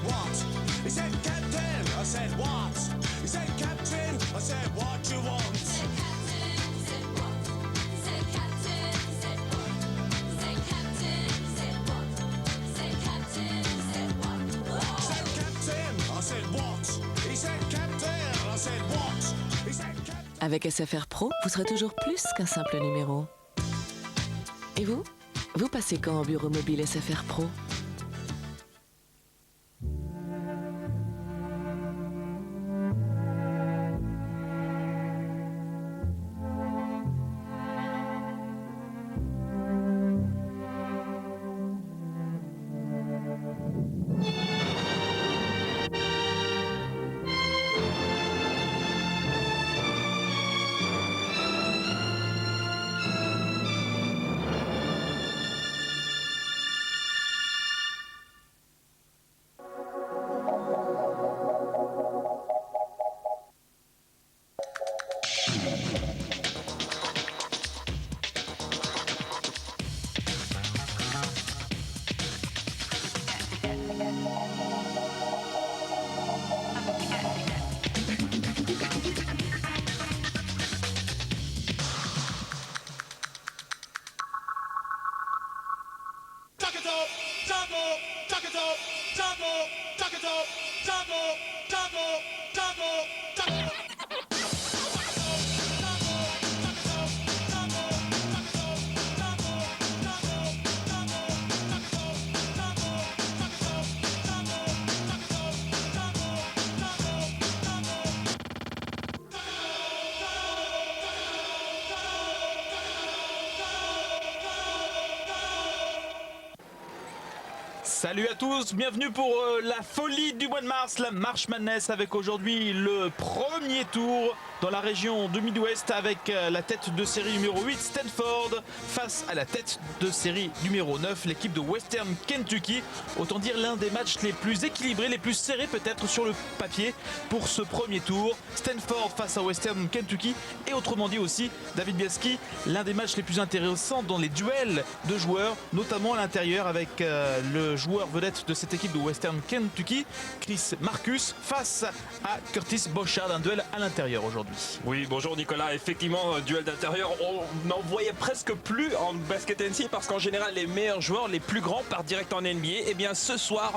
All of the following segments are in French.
what? He said, Captain. I said, what? He said, Captain. I said, what do you want? Avec SFR Pro, vous serez toujours plus qu'un simple numéro. Et vous? Vous passez quand au bureau mobile SFR Pro? Salut à tous, bienvenue pour la folie du mois de mars, la March Madness, avec aujourd'hui le premier tour dans la région de Midwest avec la tête de série numéro 8 Stanford face à la tête de série numéro 9, l'équipe de Western Kentucky. Autant dire l'un des matchs les plus équilibrés, les plus serrés peut-être sur le papier pour ce premier tour. Stanford face à Western Kentucky et autrement dit aussi, David Biaski, l'un des matchs les plus intéressants dans les duels de joueurs, notamment à l'intérieur avec le joueur vedette de cette équipe de Western Kentucky, Chris Marcus, face à Curtis Bochard, un duel à l'intérieur aujourd'hui. Oui, bonjour Nicolas, effectivement, duel d'intérieur, on n'en voyait presque plus en basket NCAA parce qu'en général, les meilleurs joueurs, les plus grands, partent direct en NBA. Et bien ce soir,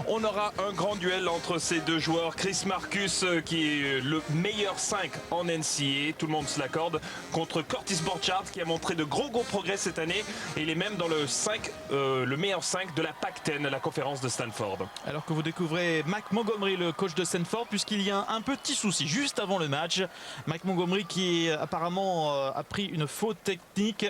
on aura un grand duel entre ces deux joueurs. Chris Marcus, qui est le meilleur 5 en NCAA, tout le monde se l'accorde, contre Curtis Bochard, qui a montré de gros progrès cette année. Et il est même dans le 5, le meilleur 5 de la Pac-10, la conférence de Stanford. Alors que vous découvrez Mike Montgomery, le coach de Stanford, puisqu'il y a un petit souci juste avant le match. Mike Montgomery qui apparemment a pris une faute technique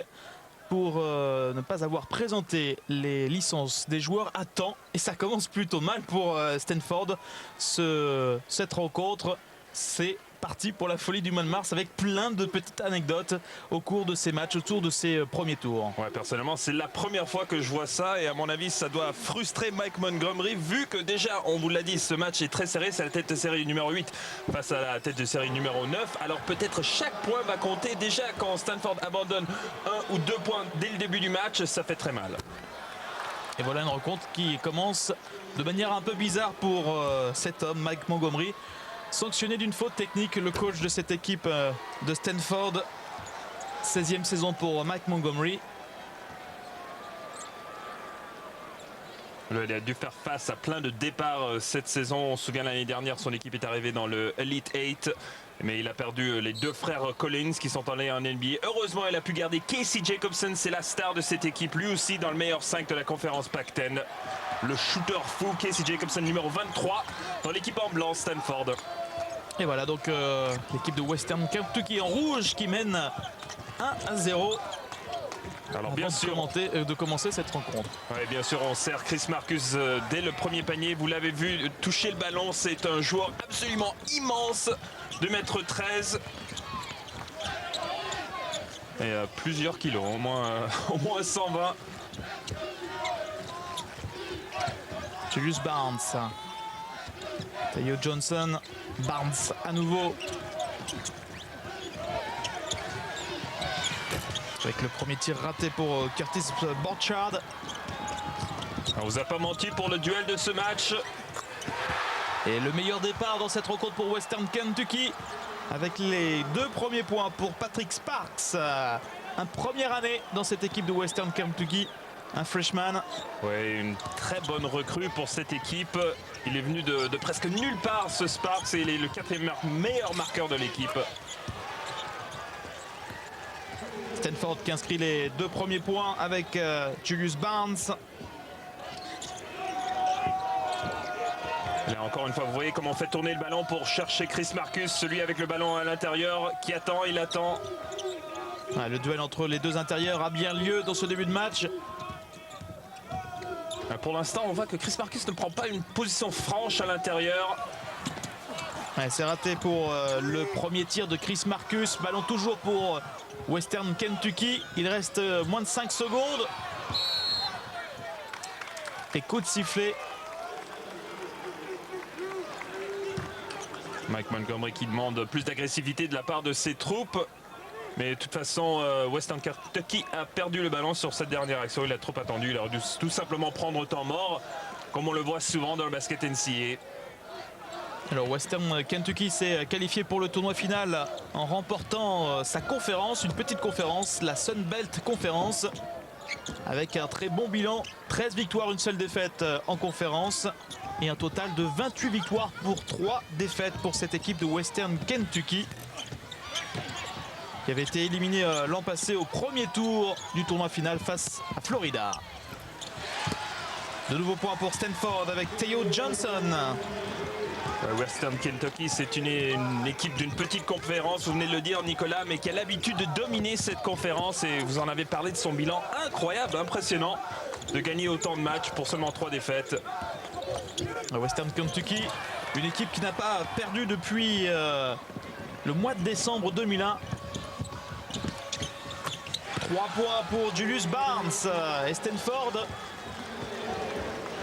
pour ne pas avoir présenté les licences des joueurs à temps. Et ça commence plutôt mal pour Stanford. Cette rencontre, c'est parti pour la folie du mois de mars avec plein de petites anecdotes au cours de ces matchs, autour de ces premiers tours. Ouais, personnellement, c'est la première fois que je vois ça et à mon avis, ça doit frustrer Mike Montgomery vu que déjà, on vous l'a dit, ce match est très serré. C'est la tête de série numéro 8 face à la tête de série numéro 9. Alors peut-être chaque point va compter. Déjà, quand Stanford abandonne 1 ou 2 points dès le début du match, ça fait très mal. Et voilà une rencontre qui commence de manière un peu bizarre pour cet homme, Mike Montgomery. Sanctionné d'une faute technique, le coach de cette équipe de Stanford. 16e saison pour Mike Montgomery. Il a dû faire face à plein de départs cette saison. On se souvient l'année dernière, son équipe est arrivée dans le Elite 8. Mais il a perdu les deux frères Collins qui sont allés en NBA. Heureusement, il a pu garder Casey Jacobson. C'est la star de cette équipe. Lui aussi dans le meilleur 5 de la conférence Pac-10. Le shooter fou, Casey Jacobson, numéro 23 dans l'équipe en blanc Stanford. Et voilà donc l'équipe de Western Kentucky en rouge qui mène 1-0. Alors bien sûr, de commencer cette rencontre. Ouais, bien sûr, on sert Chris Marcus dès le premier panier. Vous l'avez vu toucher le ballon. C'est un joueur absolument immense, 2m13. Et plusieurs kilos, au moins 120. Julius Barnes. Théo Johnson. Barnes à nouveau. Avec le premier tir raté pour Curtis Bochard. On vous a pas menti pour le duel de ce match. Et le meilleur départ dans cette rencontre pour Western Kentucky, avec les 2 premiers points pour Patrick Sparks. Un première année dans cette équipe de Western Kentucky, un freshman. Oui, une très bonne recrue pour cette équipe. Il est venu de presque nulle part, ce Sparks, et il est le 4e meilleur marqueur de l'équipe. Stanford qui inscrit les 2 premiers points avec Julius Barnes. Là encore une fois, vous voyez comment on fait tourner le ballon pour chercher Chris Marcus, celui avec le ballon à l'intérieur qui attend, il attend. Ouais, le duel entre les 2 intérieurs a bien lieu dans ce début de match. Pour l'instant, on voit que Chris Marcus ne prend pas une position franche à l'intérieur. Ouais, c'est raté pour le premier tir de Chris Marcus. Ballon toujours pour Western Kentucky. Il reste moins de 5 secondes. Et coup de sifflet. Mike Montgomery qui demande plus d'agressivité de la part de ses troupes. Mais de toute façon, Western Kentucky a perdu le ballon sur cette dernière action. Il a trop attendu. Il aurait dû tout simplement prendre temps mort, comme on le voit souvent dans le basket NCAA. Alors Western Kentucky s'est qualifié pour le tournoi final en remportant sa conférence, une petite conférence, la Sun Belt Conference, avec un très bon bilan, 13 victoires, une seule défaite en conférence et un total de 28 victoires pour 3 défaites pour cette équipe de Western Kentucky, qui avait été éliminée l'an passé au premier tour du tournoi final face à Florida. De nouveaux points pour Stanford avec Theo Johnson. Western Kentucky, c'est une équipe d'une petite conférence, vous venez de le dire Nicolas, mais qui a l'habitude de dominer cette conférence, et vous en avez parlé de son bilan incroyable, impressionnant, de gagner autant de matchs pour seulement 3 défaites. Western Kentucky, une équipe qui n'a pas perdu depuis le mois de décembre 2001. 3 points pour Julius Barnes et Stanford,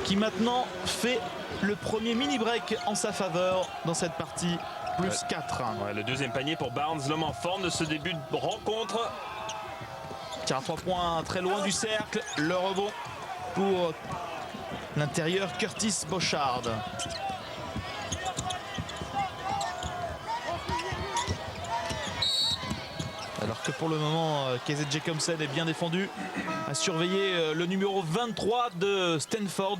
qui maintenant fait le premier mini-break en sa faveur dans cette partie, plus 4. Ouais, le 2e panier pour Barnes, l'homme en forme de ce début de rencontre. Tir à 3 points très loin du cercle, le rebond pour l'intérieur Curtis Bochard. Alors que pour le moment, KZ Jacobson est bien défendu. À surveiller le numéro 23 de Stanford,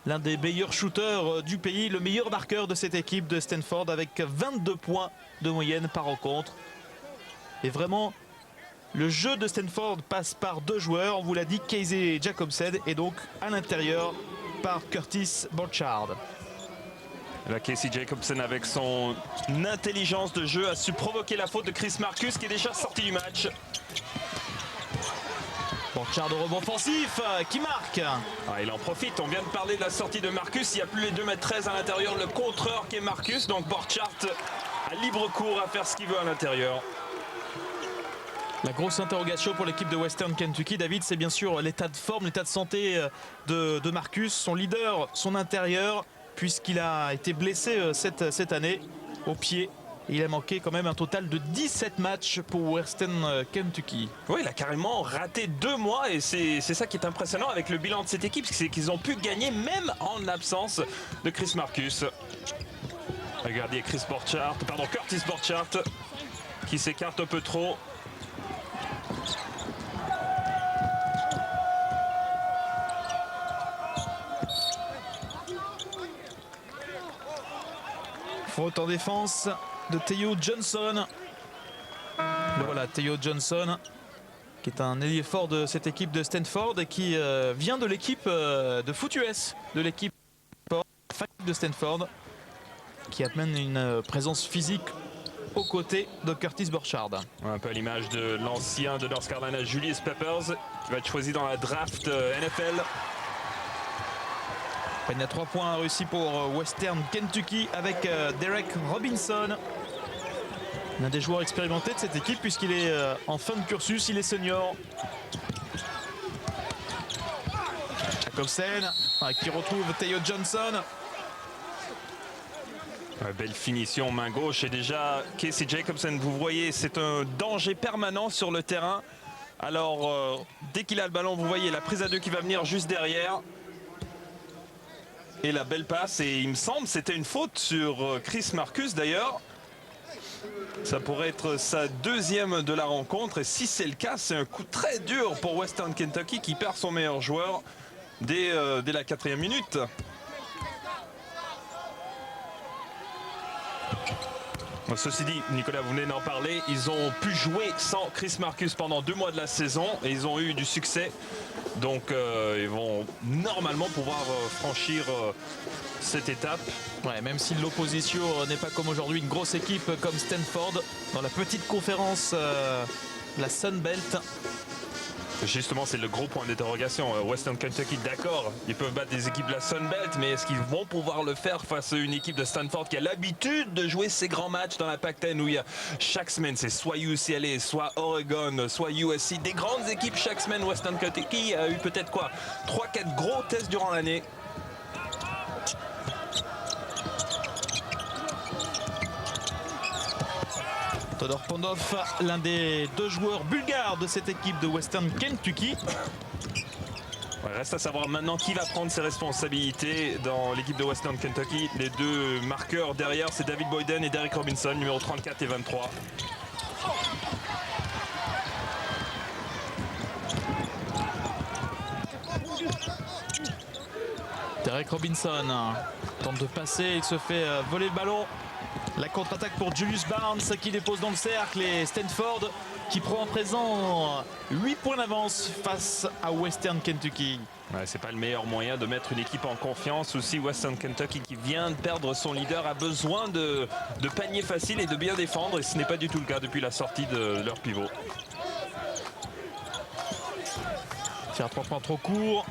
l'un des meilleurs shooters du pays, le meilleur marqueur de cette équipe de Stanford, avec 22 points de moyenne par rencontre. Et vraiment, le jeu de Stanford passe par 2 joueurs, on vous l'a dit, KZ Jacobson, et donc à l'intérieur par Curtis Bochard. Là, Casey Jacobson, avec son intelligence de jeu, a su provoquer la faute de Chris Marcus, qui est déjà sorti du match. Bochard de rebond offensif qui marque. Ah, il en profite, on vient de parler de la sortie de Marcus, il n'y a plus les 2,13 m à l'intérieur, le contreur qui est Marcus, donc Bochard a libre cours à faire ce qu'il veut à l'intérieur. La grosse interrogation pour l'équipe de Western Kentucky, David, c'est bien sûr l'état de forme, l'état de santé de Marcus, son leader, son intérieur, puisqu'il a été blessé cette année au pied. Il a manqué quand même un total de 17 matchs pour Western Kentucky. Oui, il a carrément raté 2 mois, et c'est ça qui est impressionnant avec le bilan de cette équipe, c'est qu'ils ont pu gagner même en absence de Chris Marcus. Regardez Curtis Bochard qui s'écarte un peu trop. Faute en défense de Theo Johnson. Le voilà, Theo Johnson, qui est un ailier fort de cette équipe de Stanford et qui vient de l'équipe de foot US, de l'équipe de Stanford, qui amène une présence physique aux côtés de Curtis Bochard. Un peu à l'image de l'ancien de North Carolina, Julius Peppers, qui va être choisi dans la draft NFL. Peine à 3 points réussi pour Western Kentucky avec Derek Robinson, l'un des joueurs expérimentés de cette équipe puisqu'il est en fin de cursus, il est senior. Jacobson qui retrouve Theo Johnson. Belle finition, main gauche, et déjà Casey Jacobson, vous voyez, c'est un danger permanent sur le terrain. Alors dès qu'il a le ballon, vous voyez la prise à 2 qui va venir juste derrière. Et la belle passe, et il me semble c'était une faute sur Chris Marcus d'ailleurs. Ça pourrait être sa deuxième de la rencontre, et si c'est le cas, c'est un coup très dur pour Western Kentucky qui perd son meilleur joueur dès la 4e minute. Bon, ceci dit, Nicolas, vous venez d'en parler, ils ont pu jouer sans Chris Marcus pendant 2 mois de la saison et ils ont eu du succès. Donc ils vont normalement pouvoir franchir cette étape. Ouais, même si l'opposition n'est pas comme aujourd'hui une grosse équipe comme Stanford, dans la petite conférence, la Sun Belt. Justement, c'est le gros point d'interrogation. Western Kentucky, d'accord, ils peuvent battre des équipes de la Sun Belt, mais est-ce qu'ils vont pouvoir le faire face à une équipe de Stanford qui a l'habitude de jouer ces grands matchs dans la Pac-10 où il y a chaque semaine, c'est soit UCLA, soit Oregon, soit USC, des grandes équipes chaque semaine. Western Kentucky a eu peut-être quoi 3-4 gros tests durant l'année. Todor Pandov, l'un des 2 joueurs bulgares de cette équipe de Western Kentucky. Ouais, reste à savoir maintenant qui va prendre ses responsabilités dans l'équipe de Western Kentucky. Les 2 marqueurs derrière, c'est David Boyden et Derek Robinson, numéro 34 et 23. Derek Robinson tente de passer, il se fait voler le ballon. La contre-attaque pour Julius Barnes qui dépose dans le cercle, et Stanford qui prend en présent 8 points d'avance face à Western Kentucky. Ouais, c'est pas le meilleur moyen de mettre une équipe en confiance. Aussi, Western Kentucky qui vient de perdre son leader a besoin de paniers faciles et de bien défendre, et ce n'est pas du tout le cas depuis la sortie de leur pivot. Faire 3 points trop court.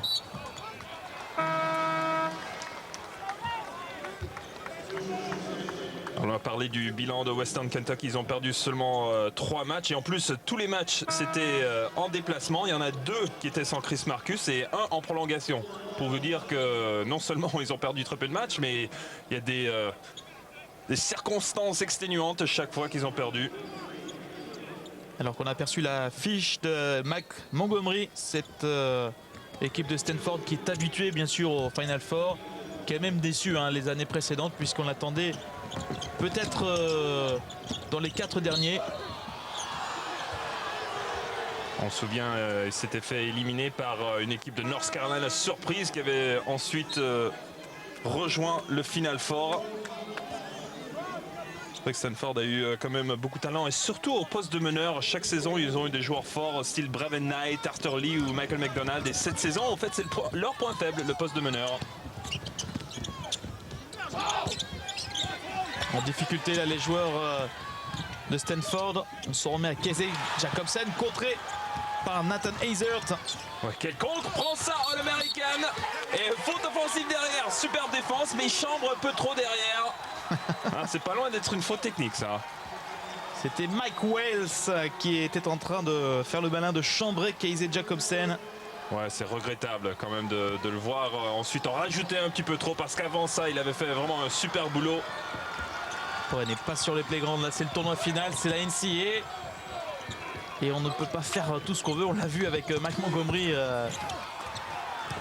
On va parler du bilan de Western Kentucky. Ils ont perdu seulement 3 matchs. Et en plus, tous les matchs, c'était en déplacement. Il y en a 2 qui étaient sans Chris Marcus et 1 en prolongation. Pour vous dire que non seulement ils ont perdu très peu de matchs, mais il y a des circonstances exténuantes chaque fois qu'ils ont perdu. Alors qu'on a aperçu la fiche de Mac Montgomery, cette équipe de Stanford qui est habituée bien sûr au Final Four, qui a même déçu les années précédentes, puisqu'on l'attendait peut-être dans les 4 derniers. On se souvient, il s'était fait éliminer par une équipe de North Carolina surprise qui avait ensuite rejoint le Final Four. C'est vrai que Stanford a eu quand même beaucoup de talent, et surtout au poste de meneur. Chaque saison, ils ont eu des joueurs forts, style Braven Knight, Arthur Lee ou Michael McDonald. Et cette saison, en fait, c'est leur point faible, le poste de meneur. En difficulté là, les joueurs de Stanford. On se remet à Casey Jacobsen, contré par Nathan Hazert. Ouais, quel contre, prend ça en américaine. Et faute offensive derrière, superbe défense, mais il chambre un peu trop derrière. C'est pas loin d'être une faute technique, ça. C'était Mike Wells qui était en train de faire le malin, de chambrer Casey Jacobsen. Ouais, c'est regrettable quand même de le voir ensuite en rajouter un petit peu trop, parce qu'avant ça, il avait fait vraiment un super boulot. Ouais, n'est pas sur les playgrounds, là c'est le tournoi final, c'est la NCAA. Et on ne peut pas faire tout ce qu'on veut, on l'a vu avec Mac Montgomery.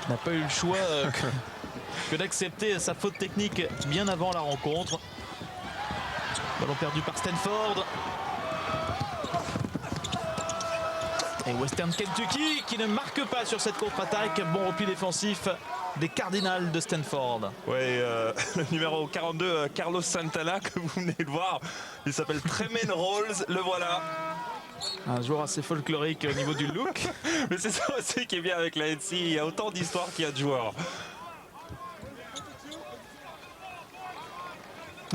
N'a pas eu le choix que d'accepter sa faute technique bien avant la rencontre. Ballon perdu par Stanford. Et Western Kentucky qui ne marque pas sur cette contre-attaque. Bon repli défensif des Cardinals de Stanford. Ouais, le numéro 42, Carlos Santana, que vous venez de voir, il s'appelle Tremaine Rolls, le voilà. Un joueur assez folklorique au niveau du look. Mais c'est ça aussi qui est bien avec la NC, il y a autant d'histoires qu'il y a de joueurs.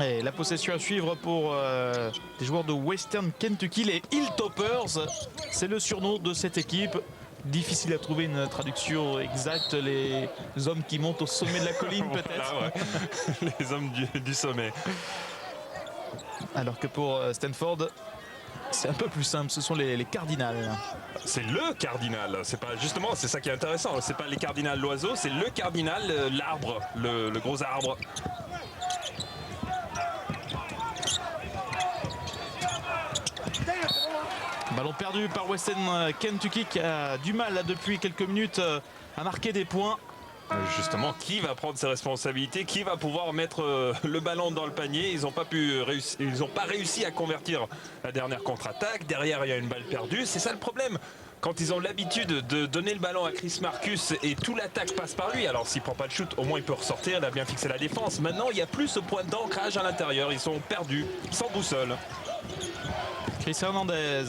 Et la possession à suivre pour les joueurs de Western Kentucky, les Hilltoppers. C'est le surnom de cette équipe. Difficile à trouver une traduction exacte. Les hommes qui montent au sommet de la colline, peut-être. Voilà, ouais. Les hommes du sommet. Alors que pour Stanford, c'est un peu plus simple. Ce sont les Cardinals. C'est le cardinal. C'est pas justement, c'est ça qui est intéressant. C'est pas les cardinals l'oiseau, c'est le cardinal, l'arbre, le gros arbre. Ballon perdu par Western Kentucky qui a du mal là, depuis quelques minutes à marquer des points. Justement, qui va prendre ses responsabilités? Qui va pouvoir mettre le ballon dans le panier? Ils n'ont pas réussi à convertir la dernière contre-attaque. Derrière, il y a une balle perdue. C'est ça le problème. Quand ils ont l'habitude de donner le ballon à Chris Marcus et tout l'attaque passe par lui, alors s'il prend pas de shoot, au moins il peut ressortir, il a bien fixé la défense. Maintenant, il n'y a plus ce point d'ancrage à l'intérieur. Ils sont perdus, sans boussole. Chris Hernandez,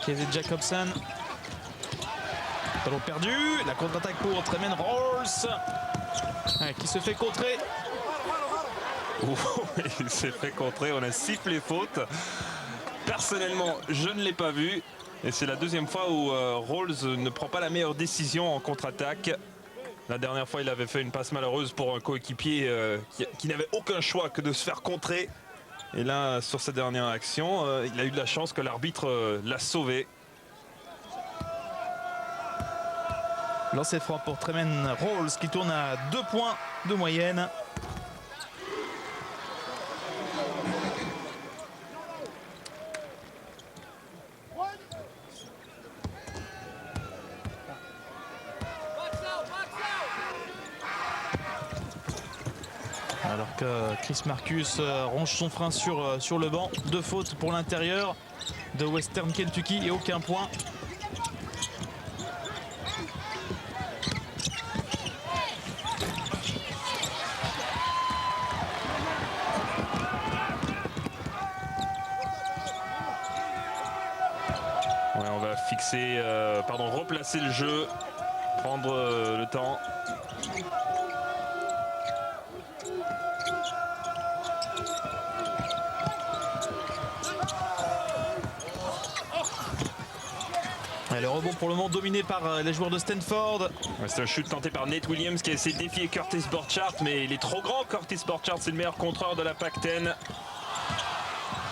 Kevin Jacobson. Ballon perdu, la contre-attaque pour Tremaine Rolls qui se fait contrer. Il s'est fait contrer, on a sifflé faute. Personnellement, je ne l'ai pas vu. Et c'est la deuxième fois où Rolls ne prend pas la meilleure décision en contre-attaque. La dernière fois, il avait fait une passe malheureuse pour un coéquipier qui n'avait aucun choix que de se faire contrer. Et là, sur sa dernière action, il a eu de la chance que l'arbitre l'a sauvé. Lancer franc pour Tremaine Rolls qui tourne à 2 points de moyenne. Alors que Chris Marcus ronge son frein sur le banc. 2 fautes pour l'intérieur de Western Kentucky et aucun point. Ouais, on va fixer, replacer le jeu, prendre le temps. Et le rebond pour le moment dominé par les joueurs de Stanford. Ouais, c'est un shoot tenté par Nate Williams qui a essayé de défier Curtis Borchardt, mais il est trop grand. Curtis Borchardt, c'est le meilleur contreur de la Pac-10.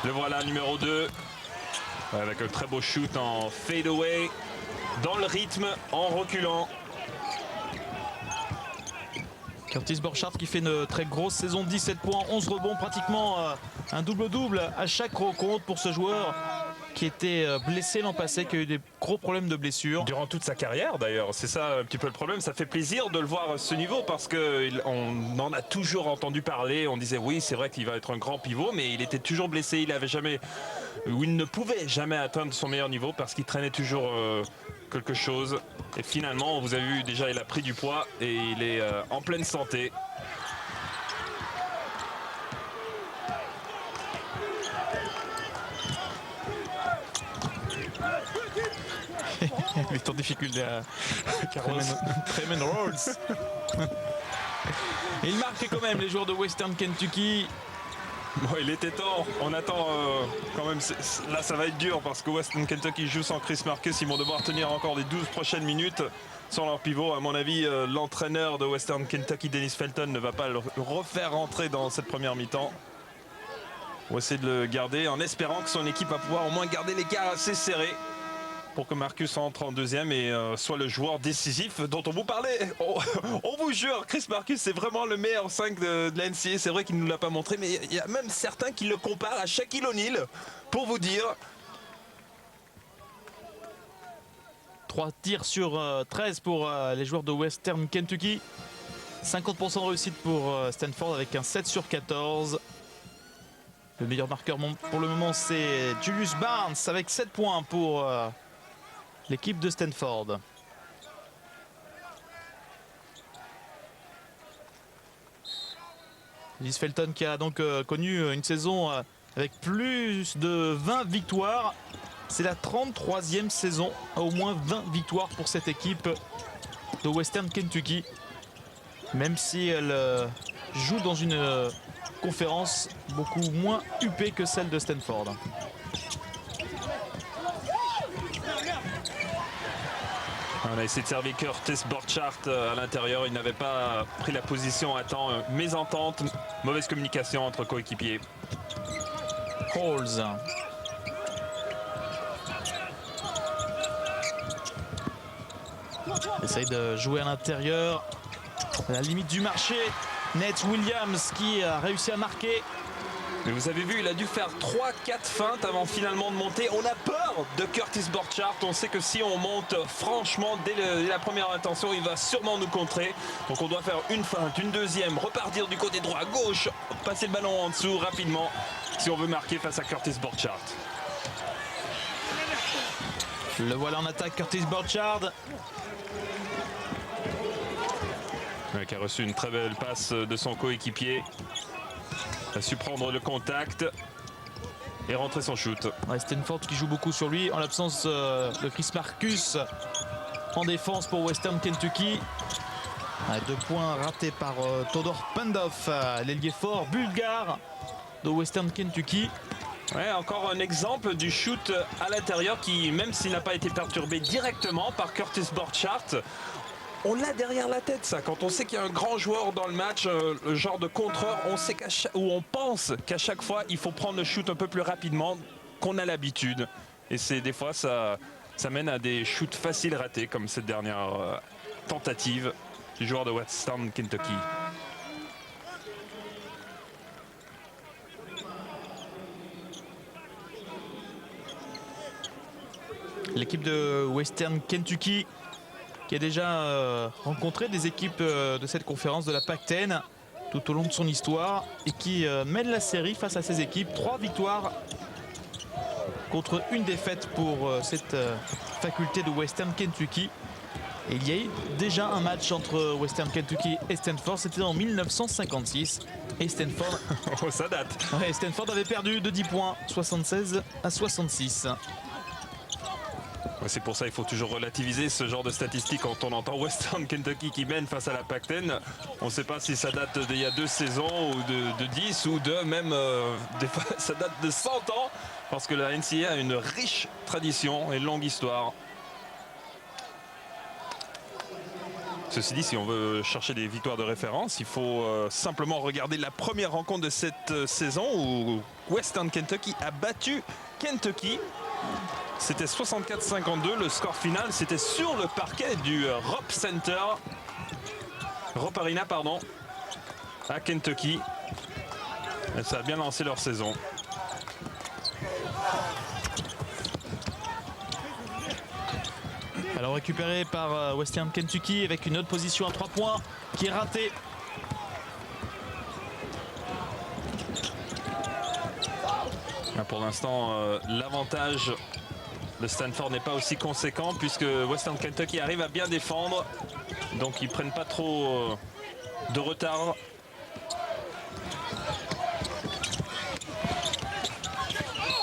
Le voilà, numéro 2. Ouais, avec un très beau shoot en fade-away, dans le rythme, en reculant. Curtis Borchardt qui fait une très grosse saison, 17 points, 11 rebonds, pratiquement un double-double à chaque rencontre pour ce joueur qui était blessé l'an passé, qui a eu des gros problèmes de blessure. Durant toute sa carrière d'ailleurs, c'est ça un petit peu le problème. Ça fait plaisir de le voir à ce niveau parce qu'on en a toujours entendu parler. On disait oui, c'est vrai qu'il va être un grand pivot, mais il était toujours blessé. Il ne pouvait jamais atteindre son meilleur niveau parce qu'il traînait toujours quelque chose. Et finalement, vous avez vu déjà, il a pris du poids et il est en pleine santé. Il est en difficulté à Tremaine Rolls. Il marque quand même les joueurs de Western Kentucky. Bon, il était temps, on attend quand même, là ça va être dur parce que Western Kentucky joue sans Chris Marcus, ils vont devoir tenir encore les 12 prochaines minutes sans leur pivot. À mon avis, l'entraîneur de Western Kentucky, Dennis Felton, ne va pas le refaire rentrer dans cette première mi-temps. On va essayer de le garder en espérant que son équipe va pouvoir au moins garder l'écart assez serré pour que Marcus entre en deuxième et soit le joueur décisif dont on vous parlait. On vous jure, Chris Marcus, c'est vraiment le meilleur 5 de la NCAA. C'est vrai qu'il ne nous l'a pas montré, mais il y a même certains qui le comparent à Shaquille O'Neal, pour vous dire. 3 tirs sur 13 pour les joueurs de Western Kentucky. 50% de réussite pour Stanford avec un 7 sur 14. Le meilleur marqueur pour le moment, c'est Julius Barnes avec 7 points pour l'équipe de Stanford. Dennis Felton qui a donc connu une saison avec plus de 20 victoires. C'est la 33e saison à au moins 20 victoires pour cette équipe de Western Kentucky. Même si elle joue dans une conférence beaucoup moins huppée que celle de Stanford. On a essayé de servir Curtis Borchardt à l'intérieur. Il n'avait pas pris la position à temps. Mésentente, mauvaise communication entre coéquipiers. Halls. Essaye de jouer à l'intérieur. À la limite du marché. Nate Williams qui a réussi à marquer. Mais vous avez vu, il a dû faire 3-4 feintes avant finalement de monter. On a peur de Curtis Borchardt. On sait que si on monte franchement dès la première intention, il va sûrement nous contrer. Donc on doit faire une feinte, une deuxième, repartir du côté droit, gauche, passer le ballon en dessous rapidement si on veut marquer face à Curtis Borchardt. Le voilà en attaque, Curtis Borchardt. Ouais, qui a reçu une très belle passe de son coéquipier. A su prendre le contact et rentrer son shoot. Ouais, Stanford qui joue beaucoup sur lui en l'absence de Chris Marcus en défense pour Western Kentucky. 2 points ratés par Todor Pendov, l'ailier fort bulgare de Western Kentucky. Ouais, encore un exemple du shoot à l'intérieur qui, même s'il n'a pas été perturbé directement par Curtis Borchardt, on l'a derrière la tête, ça. Quand on sait qu'il y a un grand joueur dans le match, le genre de contreur, on sait ou on pense qu'à chaque fois, il faut prendre le shoot un peu plus rapidement qu'on a l'habitude. Et c'est des fois, ça mène à des shoots faciles ratés, comme cette dernière tentative du joueur de Western Kentucky. L'équipe de Western Kentucky qui a déjà rencontré des équipes de cette conférence de la Pac-10 tout au long de son histoire et qui mène la série face à ces équipes. 3 victoires contre 1 défaite pour cette faculté de Western Kentucky. Et il y a eu déjà un match entre Western Kentucky et Stanford, c'était en 1956 et Stanford, Oh, ça date. ouais, Stanford avait perdu de 10 points, 76-66. Ouais, c'est pour ça qu'il faut toujours relativiser ce genre de statistiques quand on entend Western Kentucky qui mène face à la Pac-10. On ne sait pas si ça date d'il y a 2 saisons ou de 10 ou de même des fois, ça date de 100 ans parce que la NCAA a une riche tradition et longue histoire. Ceci dit, si on veut chercher des victoires de référence, il faut simplement regarder la première rencontre de cette saison où Western Kentucky a battu Kentucky. C'était 64-52, le score final, c'était sur le parquet du Rupp Arena, pardon, à Kentucky. Et ça a bien lancé leur saison. Alors récupéré par Western Kentucky avec une autre position à 3 points qui est ratée. Pour l'instant, l'avantage de Stanford n'est pas aussi conséquent puisque Western Kentucky arrive à bien défendre. Donc ils ne prennent pas trop de retard.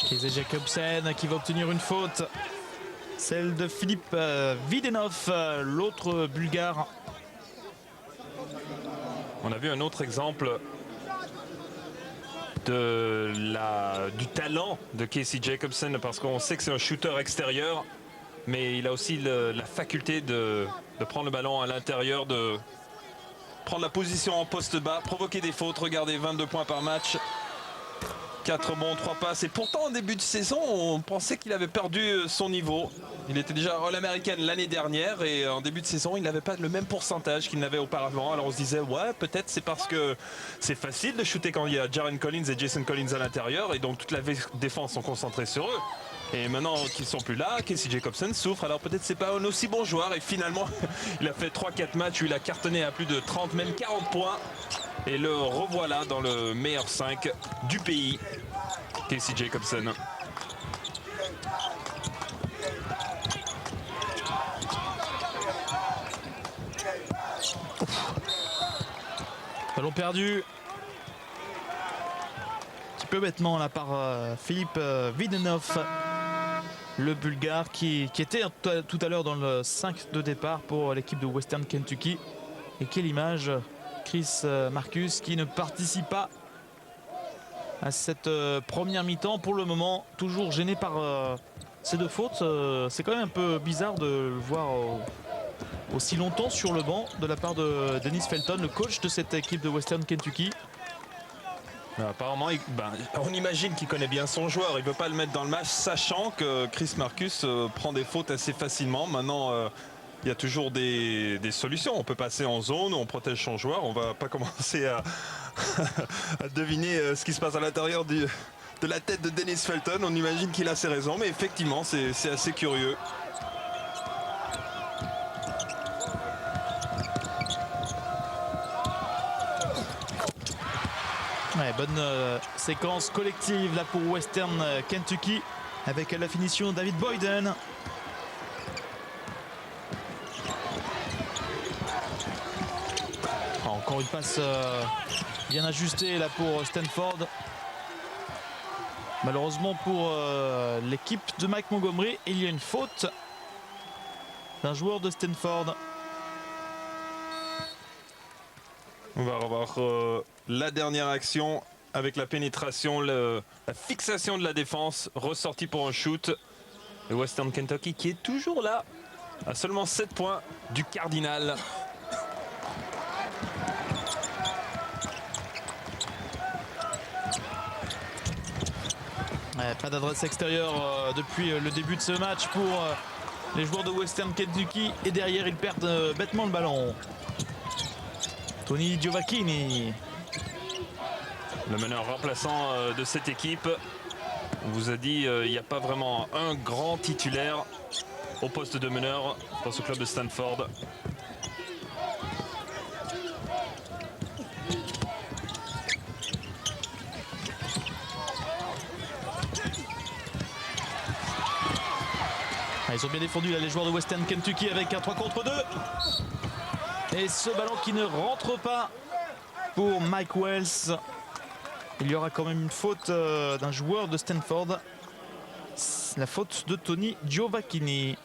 Casey Jacobsen qui va obtenir une faute. Celle de Philippe Videnov, l'autre bulgare. On a vu un autre exemple du talent de Casey Jacobsen parce qu'on sait que c'est un shooter extérieur mais il a aussi la faculté de prendre le ballon à l'intérieur, de prendre la position en poste bas, provoquer des fautes. Regardez, 22 points par match, 4 bons, 3 passes. Et pourtant en début de saison on pensait qu'il avait perdu son niveau. Il était déjà All-American l'année dernière et en début de saison il n'avait pas le même pourcentage qu'il n'avait auparavant. Alors on se disait ouais, peut-être c'est parce que c'est facile de shooter quand il y a Jaren Collins et Jason Collins à l'intérieur et donc toute la défense sont concentrés sur eux. Et maintenant qu'ils sont plus là, Casey Jacobsen souffre, alors peut-être c'est pas un aussi bon joueur. Et finalement il a fait 3-4 matchs où il a cartonné à plus de 30, même 40 points. Et le revoilà dans le meilleur 5 du pays, Casey Jacobsen. Ballon perdu. Un petit peu bêtement là par Philippe Videnov, le bulgare qui était tout à l'heure dans le 5 de départ pour l'équipe de Western Kentucky. Et quelle image, Chris Marcus qui ne participe pas à cette première mi-temps pour le moment, toujours gêné par ces 2 fautes. C'est quand même un peu bizarre de le voir aussi longtemps sur le banc de la part de Dennis Felton, le coach de cette équipe de Western Kentucky. Apparemment, on imagine qu'il connaît bien son joueur. Il ne veut pas le mettre dans le match, sachant que Chris Marcus prend des fautes assez facilement. Maintenant, il y a toujours des solutions. On peut passer en zone, on protège son joueur. On ne va pas commencer à deviner ce qui se passe à l'intérieur de la tête de Dennis Felton. On imagine qu'il a ses raisons, mais effectivement, c'est assez curieux. Ouais, bonne séquence collective là pour Western Kentucky avec la finition David Boyden. Encore une passe bien ajustée là pour Stanford. Malheureusement pour l'équipe de Mike Montgomery, il y a une faute d'un joueur de Stanford. On va revoir la dernière action avec la pénétration, la fixation de la défense, ressorti pour un shoot. Le Western Kentucky qui est toujours là, à seulement 7 points du Cardinal. Ouais, pas d'adresse extérieure depuis le début de ce match pour les joueurs de Western Kentucky. Et derrière, ils perdent bêtement le ballon. Tony Giovacchini. Le meneur remplaçant de cette équipe. On vous a dit, il n'y a pas vraiment un grand titulaire au poste de meneur dans ce club de Stanford. Ils ont bien défendu là, les joueurs de Western Kentucky avec un 3 contre 2. Et ce ballon qui ne rentre pas pour Mike Wells. Il y aura quand même une faute d'un joueur de Stanford. La faute de Tony Giovacchini.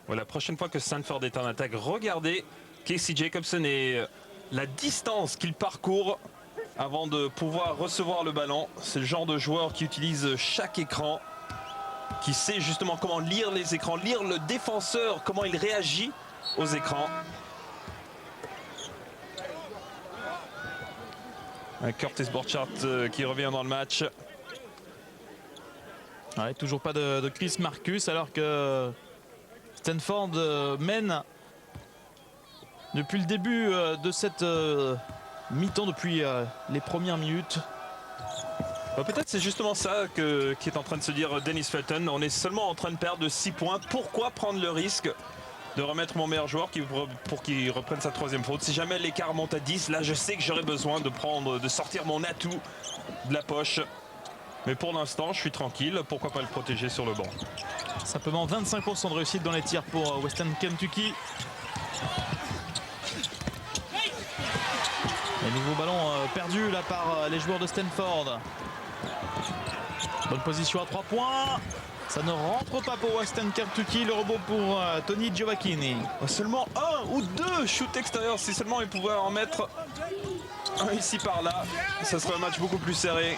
Ouais, la prochaine fois que Stanford est en attaque, regardez Casey Jacobson et la distance qu'il parcourt avant de pouvoir recevoir le ballon. C'est le genre de joueur qui utilise chaque écran, qui sait justement comment lire les écrans, lire le défenseur, comment il réagit aux écrans. Curtis Borchardt qui revient dans le match. Ouais, toujours pas de Chris Marcus alors que Stanford mène depuis le début de cette mi-temps, depuis les premières minutes. Peut-être c'est justement ça qui est en train de se dire Dennis Felton. On est seulement en train de perdre de 6 points. Pourquoi prendre le risque de remettre mon meilleur joueur pour qu'il reprenne sa troisième faute? Si jamais l'écart monte à 10, là je sais que j'aurai besoin de sortir mon atout de la poche. Mais pour l'instant, je suis tranquille. Pourquoi pas le protéger sur le banc? Simplement 25% de réussite dans les tirs pour Western Kentucky. Et nouveau ballon perdu là par les joueurs de Stanford. Bonne position à 3 points. Ça ne rentre pas pour Western Kentucky. Le rebond pour Tony Giovacchini. Seulement 1 ou 2 shoots extérieurs. Si seulement il pouvait en mettre un ici par là, ça serait un match beaucoup plus serré.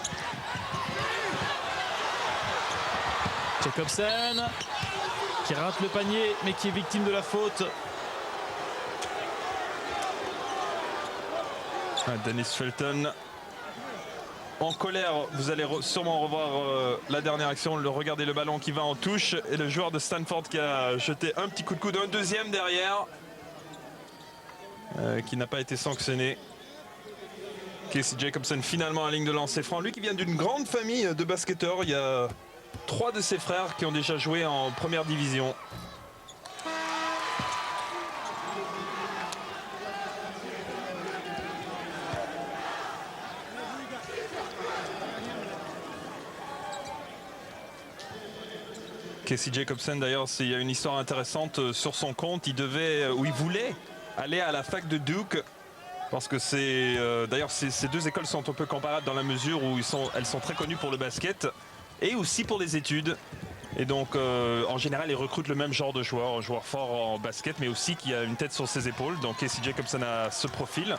Jacobson qui rate le panier mais qui est victime de la faute. Dennis Felton en colère. Vous allez sûrement revoir la dernière action. Regardez le ballon qui va en touche et le joueur de Stanford qui a jeté un petit coup de coude, un deuxième derrière qui n'a pas été sanctionné. Casey Jacobson finalement en ligne de lancer franc. Lui qui vient d'une grande famille de basketteurs. Il y a 3 de ses frères qui ont déjà joué en première division. Casey Jacobson d'ailleurs, il y a une histoire intéressante sur son compte. Il voulait aller à la fac de Duke parce que d'ailleurs ces deux écoles sont un peu comparables dans la mesure où elles sont très connues pour le basket et aussi pour les études. Et donc en général ils recrutent le même genre de joueur, un joueur fort en basket mais aussi qui a une tête sur ses épaules. Donc Casey Jacobson a ce profil.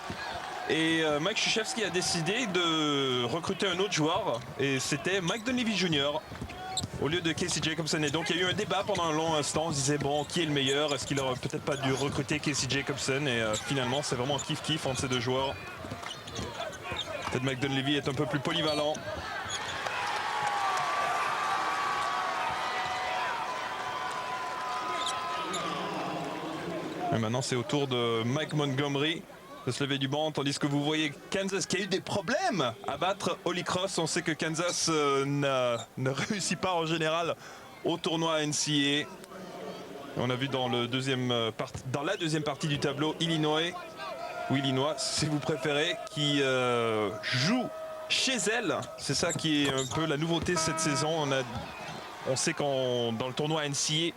Et Mike Krzyzewski a décidé de recruter un autre joueur et c'était Mike Dunleavy Jr. au lieu de Casey Jacobson. Et donc il y a eu un débat pendant un long instant. On se disait bon, qui est le meilleur? Est-ce qu'il aurait peut-être pas dû recruter Casey Jacobson? Et finalement c'est vraiment kiff-kiff entre ces deux joueurs. Peut-être Mike Dunleavy est un peu plus polyvalent. Et maintenant c'est au tour de Mike Montgomery de se lever du banc, tandis que vous voyez Kansas qui a eu des problèmes à battre Holy Cross. On sait que Kansas ne réussit pas en général au tournoi NCAA. On a vu dans la deuxième partie du tableau Illinois, ou Illinois si vous préférez, qui joue chez elle. C'est ça qui est un peu la nouveauté cette saison. On sait qu'en dans le tournoi NCAA,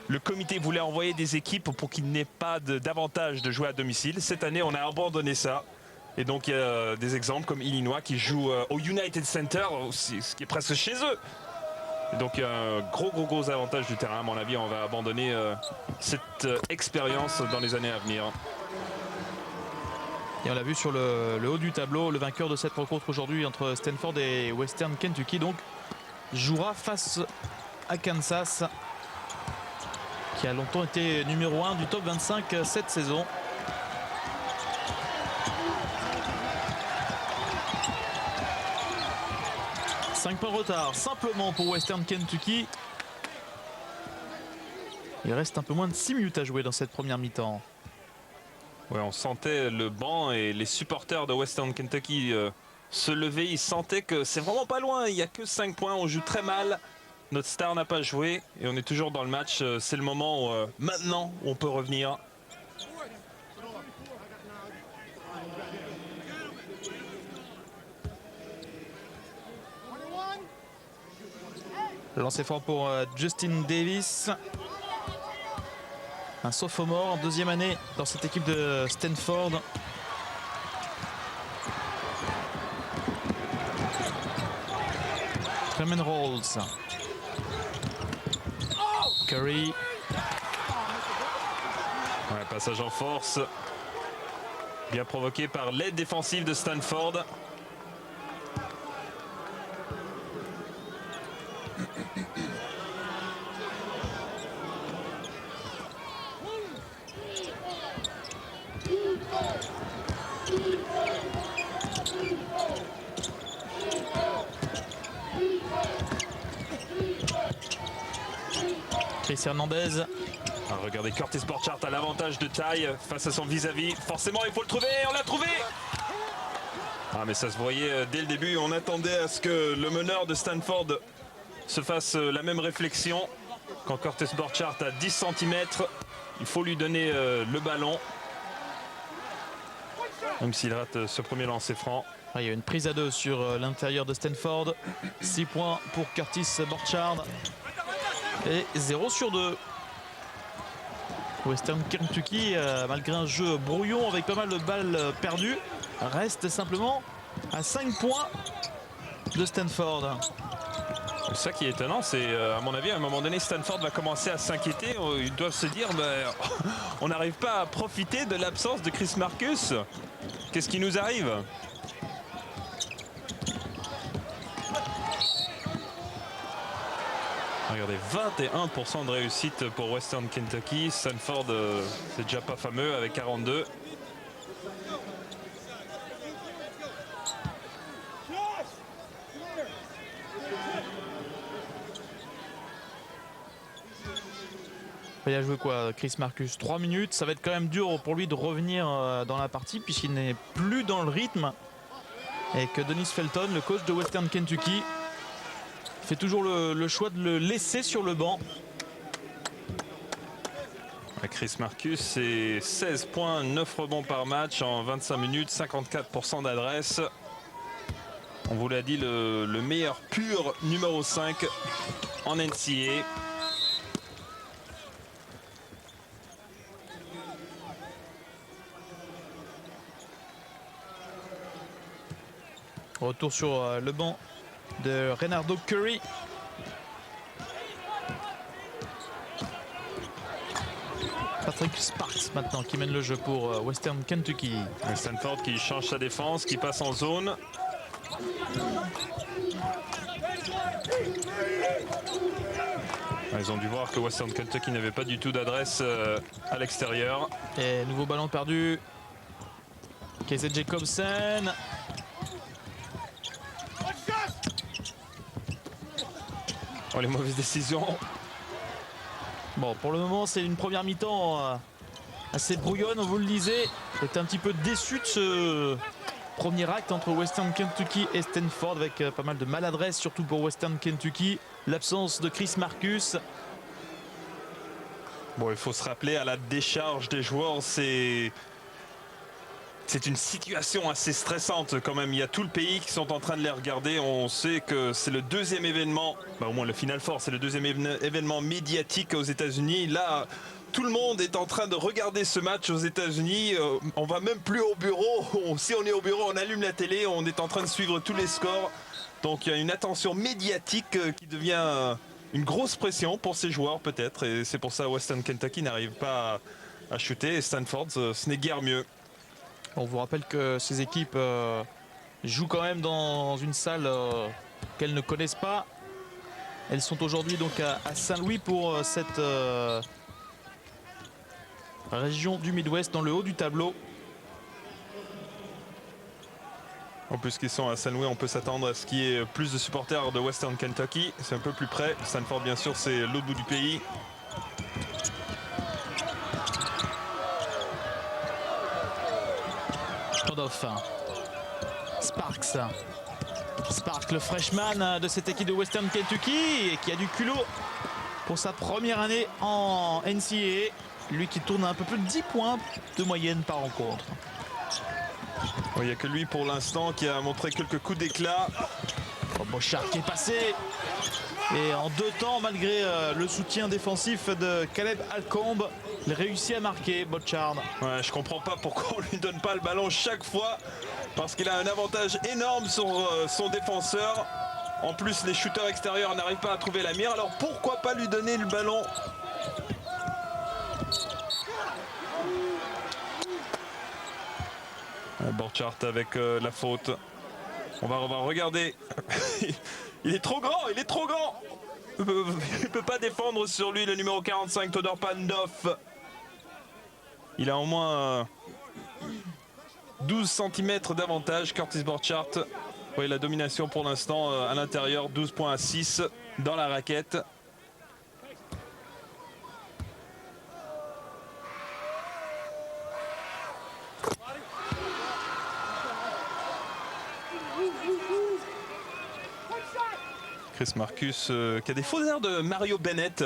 le comité voulait envoyer des équipes pour qu'il n'ait pas d'avantage de jouer à domicile. Cette année, on a abandonné ça. Et donc, il y a des exemples comme Illinois qui joue au United Center, ce qui est presque chez eux. Et donc, il y a un gros avantage du terrain. À mon avis, on va abandonner cette expérience dans les années à venir. Et on l'a vu sur le haut du tableau, le vainqueur de cette rencontre aujourd'hui entre Stanford et Western Kentucky donc jouera face à Kansas, qui a longtemps été numéro 1 du top 25 cette saison. « 5 points de retard simplement pour Western Kentucky. Il reste un peu moins de 6 minutes à jouer dans cette première mi-temps. Ouais, on sentait le banc et les supporters de Western Kentucky se lever. Ils sentaient que c'est vraiment pas loin. Il n'y a que 5 points. On joue très mal. Notre star n'a pas joué et on est toujours dans le match. C'est le moment où maintenant on peut revenir. Lancé fort pour Justin Davis. Un sophomore en deuxième année dans cette équipe de Stanford. Clement Rolls. Curry. Ouais, passage en force. Bien provoqué par l'aide défensive de Stanford. Chris Hernandez. Ah, regardez, Curtis Borchardt a l'avantage de taille face à son vis-à-vis. Forcément, il faut le trouver. On l'a trouvé. Ah, mais ça se voyait dès le début. On attendait à ce que le meneur de Stanford se fasse la même réflexion. Quand Curtis Borchardt a 10 cm, il faut lui donner le ballon. Même s'il rate ce premier lancer franc. Il y a une prise à deux sur l'intérieur de Stanford. 6 points pour Curtis Borchardt. Et 0 sur 2. Western Kentucky, malgré un jeu brouillon avec pas mal de balles perdues, reste simplement à 5 points de Stanford. C'est ça qui est étonnant, c'est à mon avis à un moment donné Stanford va commencer à s'inquiéter. Ils doivent se dire on n'arrive pas à profiter de l'absence de Chris Marcus. Qu'est-ce qui nous arrive? Regardez, 21% de réussite pour Western Kentucky. Stanford, c'est déjà pas fameux avec 42. Il a joué quoi, Chris Marcus? 3 minutes. Ça va être quand même dur pour lui de revenir dans la partie puisqu'il n'est plus dans le rythme. Et que Dennis Felton, le coach de Western Kentucky, fait toujours le choix de le laisser sur le banc. Chris Marcus, c'est 16 points, 9 rebonds par match en 25 minutes, 54% d'adresse. On vous l'a dit, le meilleur pur numéro 5 en NCAA. Retour sur le banc de Renardo Curry. Patrick Sparks maintenant qui mène le jeu pour Western Kentucky. Et Stanford qui change sa défense, qui passe en zone. Ils ont dû voir que Western Kentucky n'avait pas du tout d'adresse à l'extérieur. Et nouveau ballon perdu. Casey Jacobson. Oh, les mauvaises décisions. Bon, pour le moment, c'est une première mi-temps assez brouillonne, on vous le disait. On était un petit peu déçu de ce premier acte entre Western Kentucky et Stanford avec pas mal de maladresse, surtout pour Western Kentucky. L'absence de Chris Marcus. Bon, il faut se rappeler à la décharge des joueurs, c'est une situation assez stressante quand même. Il y a tout le pays qui sont en train de les regarder. On sait que c'est le deuxième événement, au moins le Final Four, c'est le deuxième événement médiatique aux États-Unis. Là, tout le monde est en train de regarder ce match aux États-Unis. On va même plus au bureau. Si on est au bureau, on allume la télé. On est en train de suivre tous les scores. Donc il y a une attention médiatique qui devient une grosse pression pour ces joueurs peut-être. Et c'est pour ça que Western Kentucky n'arrive pas à shooter. Et Stanford, ce n'est guère mieux. On vous rappelle que ces équipes jouent quand même dans une salle qu'elles ne connaissent pas. Elles sont aujourd'hui donc à Saint-Louis pour cette région du Midwest dans le haut du tableau. En plus qu'ils sont à Saint-Louis, on peut s'attendre à ce qu'il y ait plus de supporters de Western Kentucky. C'est un peu plus près. Stanford, bien sûr, c'est l'autre bout du pays. Sparks, le freshman de cette équipe de Western Kentucky et qui a du culot pour sa première année en NCAA. Lui qui tourne à un peu plus de 10 points de moyenne par rencontre. Il n'y a que lui pour l'instant qui a montré quelques coups d'éclat. Bochard qui est passé. Et en 2 temps, malgré le soutien défensif de Caleb Alcombe, il réussit à marquer Bochard. Ouais, je comprends pas pourquoi on lui donne pas le ballon chaque fois. Parce qu'il a un avantage énorme sur son défenseur. En plus, les shooters extérieurs n'arrivent pas à trouver la mire. Alors pourquoi pas lui donner le ballon? Borchardt avec la faute. On va regarder. Il est trop grand, il est trop grand. Il ne peut pas défendre sur lui le numéro 45, Todor Pandov. Il a au moins 12 cm d'avantage, Curtis Borchardt. Oui, la domination pour l'instant à l'intérieur, 12 points à 6 dans la raquette. Chris Marcus qui a des faux airs de Mario Bennett,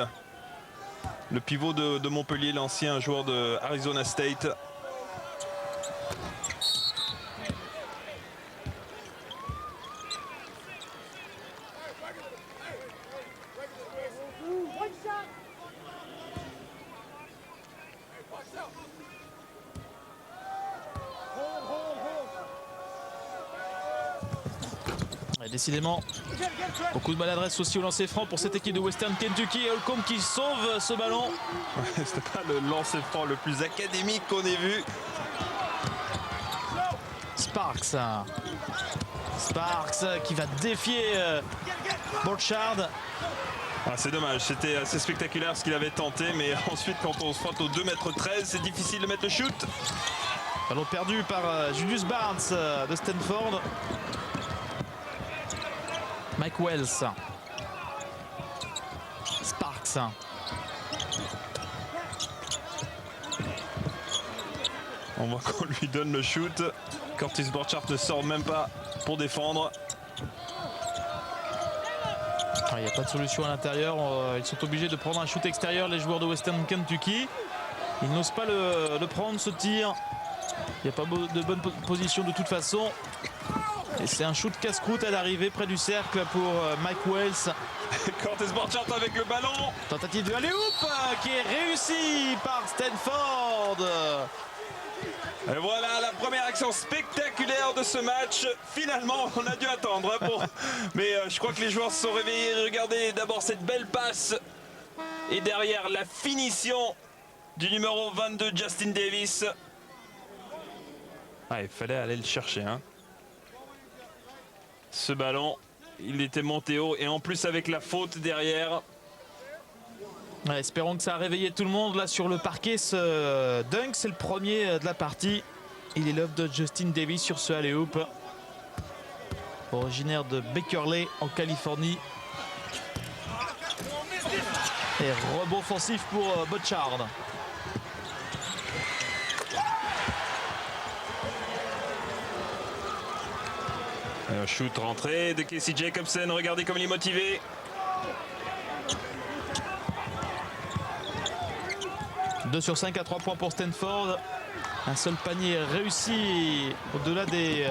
le pivot de Montpellier, l'ancien joueur de Arizona State. Et décidément, beaucoup de maladresse aussi au lancer franc pour cette équipe de Western Kentucky. Holcomb qui sauve ce ballon. Ouais, c'était pas le lancer franc le plus académique qu'on ait vu. Sparks qui va défier Borchardt. Ah, c'est dommage, c'était assez spectaculaire ce qu'il avait tenté, mais ensuite quand on se frotte aux 2,13 m, c'est difficile de mettre le shoot. Ballon perdu par Julius Barnes de Stanford. Mike Wells. Sparks. On voit qu'on lui donne le shoot. Curtis Borchardt ne sort même pas pour défendre. Il n'y a pas de solution à l'intérieur. Ils sont obligés de prendre un shoot extérieur, les joueurs de Western Kentucky. Ils n'osent pas le prendre, ce tir. Il n'y a pas de bonne position de toute façon. Et c'est un shoot casse-croûte à l'arrivée près du cercle pour Mike Wells. Curtis Borchardt avec le ballon. Tentative de alley-oop qui est réussie par Stanford. Et voilà la première action spectaculaire de ce match. Finalement, on a dû attendre. Mais je crois que les joueurs se sont réveillés. Regardez d'abord cette belle passe. Et derrière, la finition du numéro 22, Justin Davis. Ah, il fallait aller le chercher. Ce ballon, il était monté haut. Et en plus avec la faute derrière. Ouais, espérons que ça a réveillé tout le monde là sur le parquet. Ce dunk, c'est le premier de la partie. Il est l'œuvre de Justin Davis sur ce alley-oop. Originaire de Beckerley en Californie. Et rebond offensif pour Bochard. Un shoot rentré de Casey Jacobsen, regardez comme il est motivé. « 2 sur 5 à 3 points pour Stanford. Un seul panier réussi au-delà de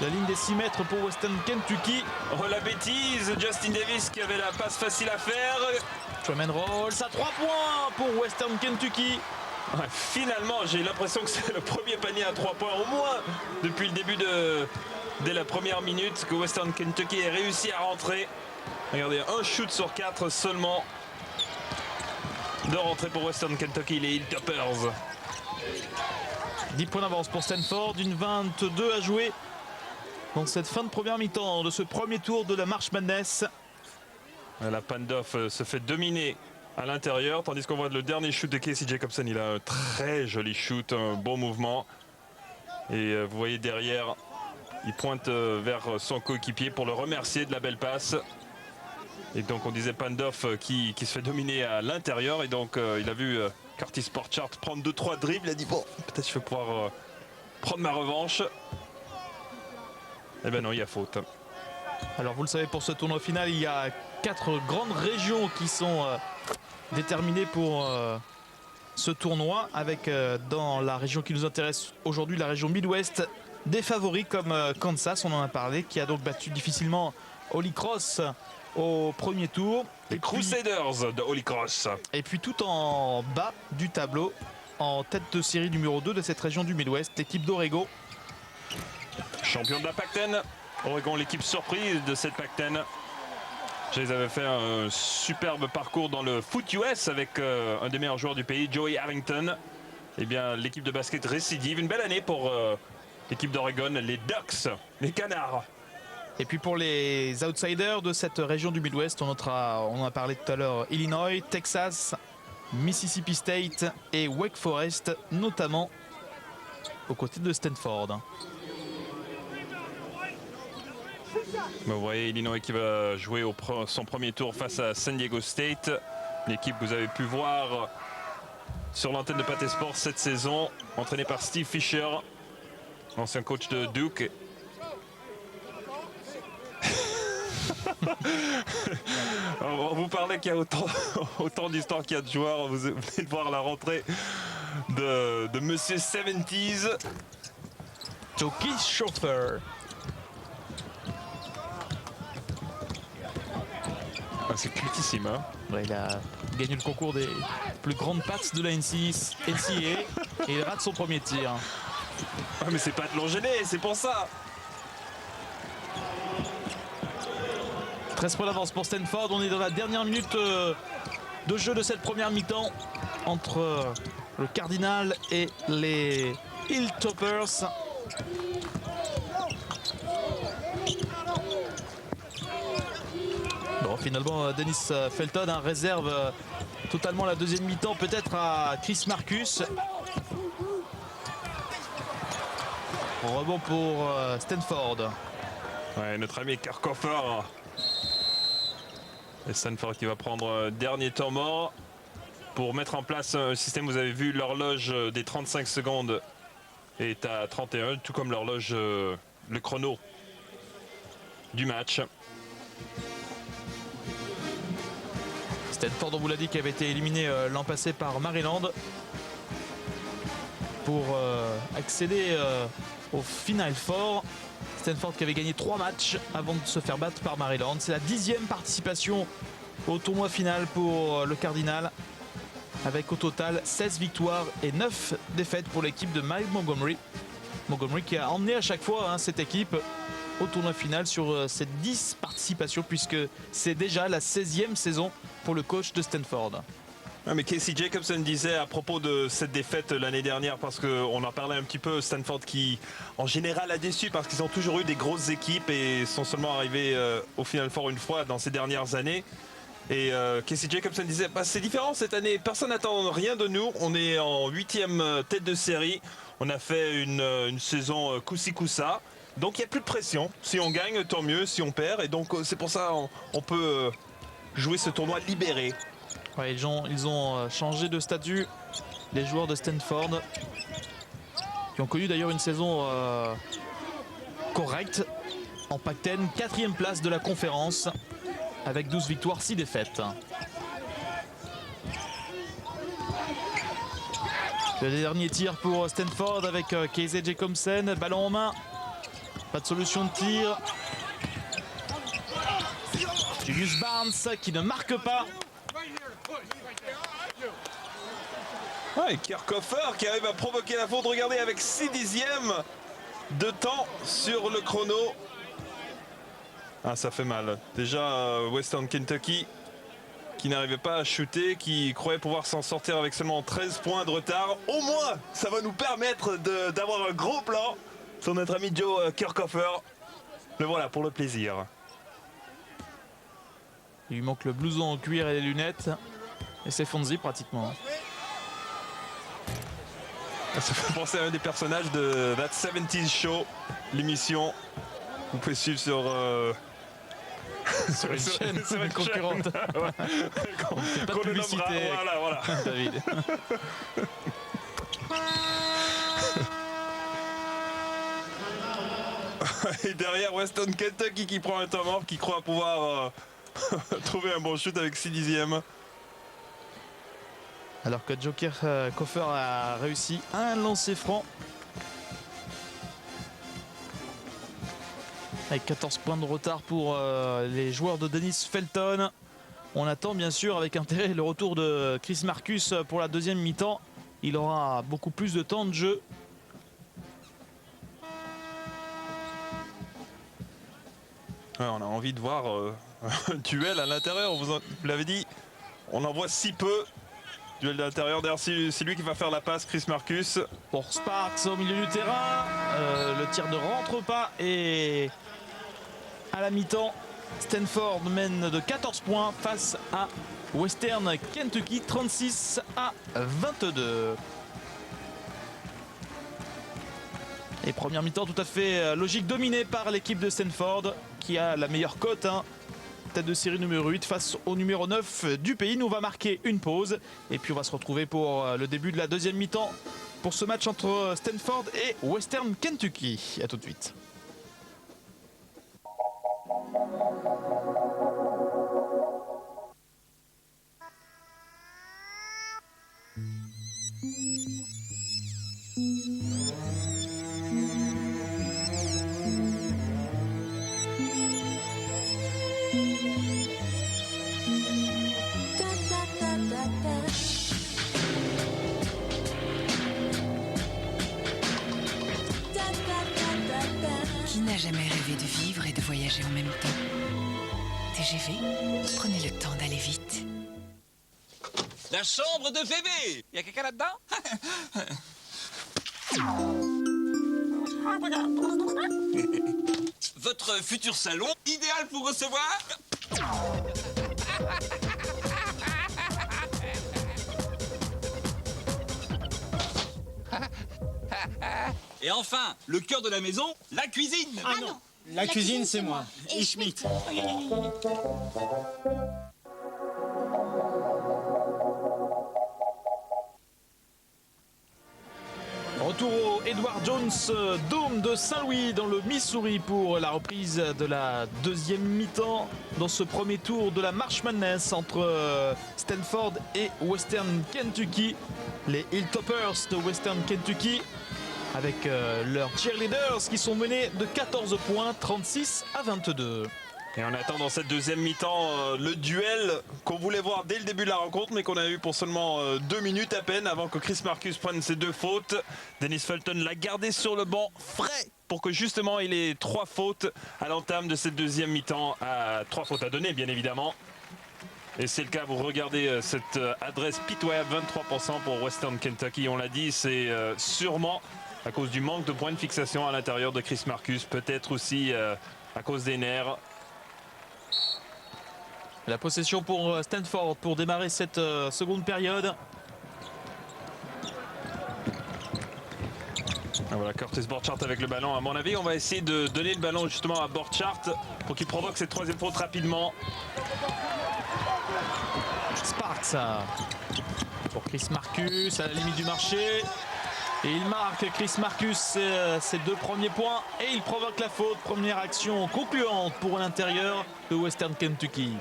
la ligne des 6 mètres pour Western Kentucky. Oh la bêtise, Justin Davis qui avait la passe facile à faire. Truman Rolls à 3 points pour Western Kentucky. Ouais, finalement, j'ai l'impression que c'est le premier panier à 3 points au moins depuis le début dès la première minute que Western Kentucky ait réussi à rentrer. Regardez, un shoot sur 4 seulement de rentrée pour Western Kentucky, les Hilltoppers. 10 points d'avance pour Stanford, une 22 à jouer dans cette fin de première mi-temps de ce premier tour de la March Madness. La Pandoff se fait dominer à l'intérieur, tandis qu'on voit le dernier shoot de Casey Jacobsen. Il a un très joli shoot, un bon mouvement. Et vous voyez derrière, il pointe vers son coéquipier pour le remercier de la belle passe. Et donc on disait Pandoff qui se fait dominer à l'intérieur. Et donc il a vu Curtis Borchardt prendre 2-3 dribbles. Il a dit bon, peut-être je vais pouvoir prendre ma revanche. Eh ben non, il y a faute. Alors vous le savez, pour ce tournoi final, il y a 4 grandes régions qui sont déterminées pour ce tournoi, avec dans la région qui nous intéresse aujourd'hui, la région Midwest, des favoris comme Kansas, on en a parlé, qui a donc battu difficilement Holy Cross au premier tour. Les Crusaders de Holy Cross. Et puis tout en bas du tableau, en tête de série numéro 2 de cette région du Midwest, l'équipe d'Oregon. Champion de la Pac-10. Oregon, l'équipe surprise de cette Pac-10. Je les avais fait un superbe parcours dans le foot US avec un des meilleurs joueurs du pays, Joey Harrington. Eh bien, l'équipe de basket récidive. Une belle année pour l'équipe d'Oregon, les Ducks, les Canards. Et puis pour les outsiders de cette région du Midwest, on en a parlé tout à l'heure, Illinois, Texas, Mississippi State et Wake Forest, notamment aux côtés de Stanford. Vous voyez Illinois qui va jouer son premier tour face à San Diego State. L'équipe que vous avez pu voir sur l'antenne de Pathé Sports cette saison, entraînée par Steve Fisher, ancien coach de Duke. On vous parlait qu'il y a autant d'histoires qu'il y a de joueurs. Vous venez de voir la rentrée de Monsieur 70s. Joki Schoffer. Ah, c'est cultissime, hein. Ouais, il a gagné le concours des plus grandes pattes de la NCAA et il rate son premier tir. Ah, mais c'est pas de l'en gêner, c'est pour ça. 13 points d'avance pour Stanford. On est dans la dernière minute de jeu de cette première mi-temps entre le Cardinal et les Hilltoppers. Bon, finalement, Dennis Felton réserve totalement la deuxième mi-temps, peut-être à Chris Marcus. Rebond pour Stanford. Ouais, notre ami Kerkhofer. Et Stanford qui va prendre dernier temps mort pour mettre en place un système. Vous avez vu, l'horloge des 35 secondes est à 31, tout comme l'horloge, le chrono du match. Stanford, on vous l'a dit, qui avait été éliminé l'an passé par Maryland pour accéder au Final Four. Stanford qui avait gagné 3 matchs avant de se faire battre par Maryland. C'est la 10e participation au tournoi final pour le Cardinal, avec au total 16 victoires et 9 défaites pour l'équipe de Mike Montgomery. Montgomery qui a emmené à chaque fois cette équipe au tournoi final sur ces 10 participations, puisque c'est déjà la 16e saison pour le coach de Stanford. Ouais, mais Casey Jacobsen disait à propos de cette défaite l'année dernière, parce qu'on en parlait un petit peu, Stanford qui en général a déçu parce qu'ils ont toujours eu des grosses équipes et sont seulement arrivés au Final Four une fois dans ces dernières années. Et Casey Jacobsen disait bah, c'est différent cette année, personne n'attend rien de nous, on est en 8e tête de série, on a fait une saison coup-ci coup-ça, donc il n'y a plus de pression, si on gagne tant mieux, si on perd, et donc c'est pour ça on peut jouer ce tournoi libéré. Ouais, ils ont changé de statut, les joueurs de Stanford, qui ont connu d'ailleurs une saison correcte en Pac-10, 4e place de la conférence avec 12 victoires, 6 défaites. Le dernier tir pour Stanford avec Casey Jacobsen, ballon en main, pas de solution de tir. Julius Barnes qui ne marque pas. Ouais, Kirchhofer qui arrive à provoquer la faute, regardez, avec 6 dixièmes de temps sur le chrono. Ah, ça fait mal. Déjà, Western Kentucky qui n'arrivait pas à shooter, qui croyait pouvoir s'en sortir avec seulement 13 points de retard. Au moins, ça va nous permettre d'avoir un gros plan sur notre ami Joe Kirchhofer. Le voilà, pour le plaisir. Il lui manque le blouson en cuir et les lunettes. Et c'est Fonzie pratiquement. Ça fait penser à un des personnages de That 70's Show, l'émission. Vous pouvez suivre sur... Sur une chaîne, sur une concurrente. Ouais. On fait pas de Qu'on le publicité, nommera, voilà. David. Et derrière, Western Kentucky qui prend un temps mort, qui croit pouvoir trouver un bon shoot avec 6 dixièmes. Alors que Joker Koffer a réussi un lancer franc. Avec 14 points de retard pour les joueurs de Dennis Felton. On attend bien sûr avec intérêt le retour de Chris Marcus pour la deuxième mi-temps. Il aura beaucoup plus de temps de jeu. Ouais, on a envie de voir un duel à l'intérieur, on vous l'avait dit. On en voit si peu. Duel de l'intérieur, d'ailleurs c'est lui qui va faire la passe, Chris Marcus. Pour Sparks au milieu du terrain, le tir ne rentre pas et à la mi-temps, Stanford mène de 14 points face à Western Kentucky, 36 à 22. Et première mi-temps tout à fait logique, dominée par l'équipe de Stanford qui a la meilleure cote. Tête de série numéro 8 face au numéro 9 du pays. Nous on va marquer une pause et puis on va se retrouver pour le début de la deuxième mi-temps pour ce match entre Stanford et Western Kentucky. A tout de suite. Qui n'a jamais rêvé de vivre et de voyager en même temps? TGV, prenez le temps d'aller vite. La chambre de bébé. Y a quelqu'un là-dedans? Votre futur salon, idéal pour recevoir... Et enfin, le cœur de la maison, la cuisine. Ah non, la cuisine c'est moi. Et Schmitt. Retour au Edward Jones Dome de Saint-Louis dans le Missouri pour la reprise de la deuxième mi-temps dans ce premier tour de la March Madness entre Stanford et Western Kentucky. Les Hilltoppers de Western Kentucky avec leurs cheerleaders qui sont menés de 14 points, 36 à 22. Et on attend dans cette deuxième mi-temps le duel qu'on voulait voir dès le début de la rencontre, mais qu'on a eu pour seulement 2 minutes à peine avant que Chris Marcus prenne ses 2 fautes. Dennis Felton l'a gardé sur le banc frais pour que justement il ait 3 fautes à l'entame de cette deuxième mi-temps. 3 fautes à donner bien évidemment. Et c'est le cas, vous regardez cette adresse pitoyable, 23% pour Western Kentucky. On l'a dit, c'est sûrement à cause du manque de points de fixation à l'intérieur de Chris Marcus, peut-être aussi à cause des nerfs. La possession pour Stanford pour démarrer cette seconde période. Voilà, Curtis Borchardt avec le ballon. À mon avis, on va essayer de donner le ballon justement à Borchardt pour qu'il provoque cette troisième faute rapidement. Sparks pour Chris Marcus à la limite du marché. Et il marque Chris Marcus ses 2 premiers points et il provoque la faute. Première action concluante pour l'intérieur de Western Kentucky.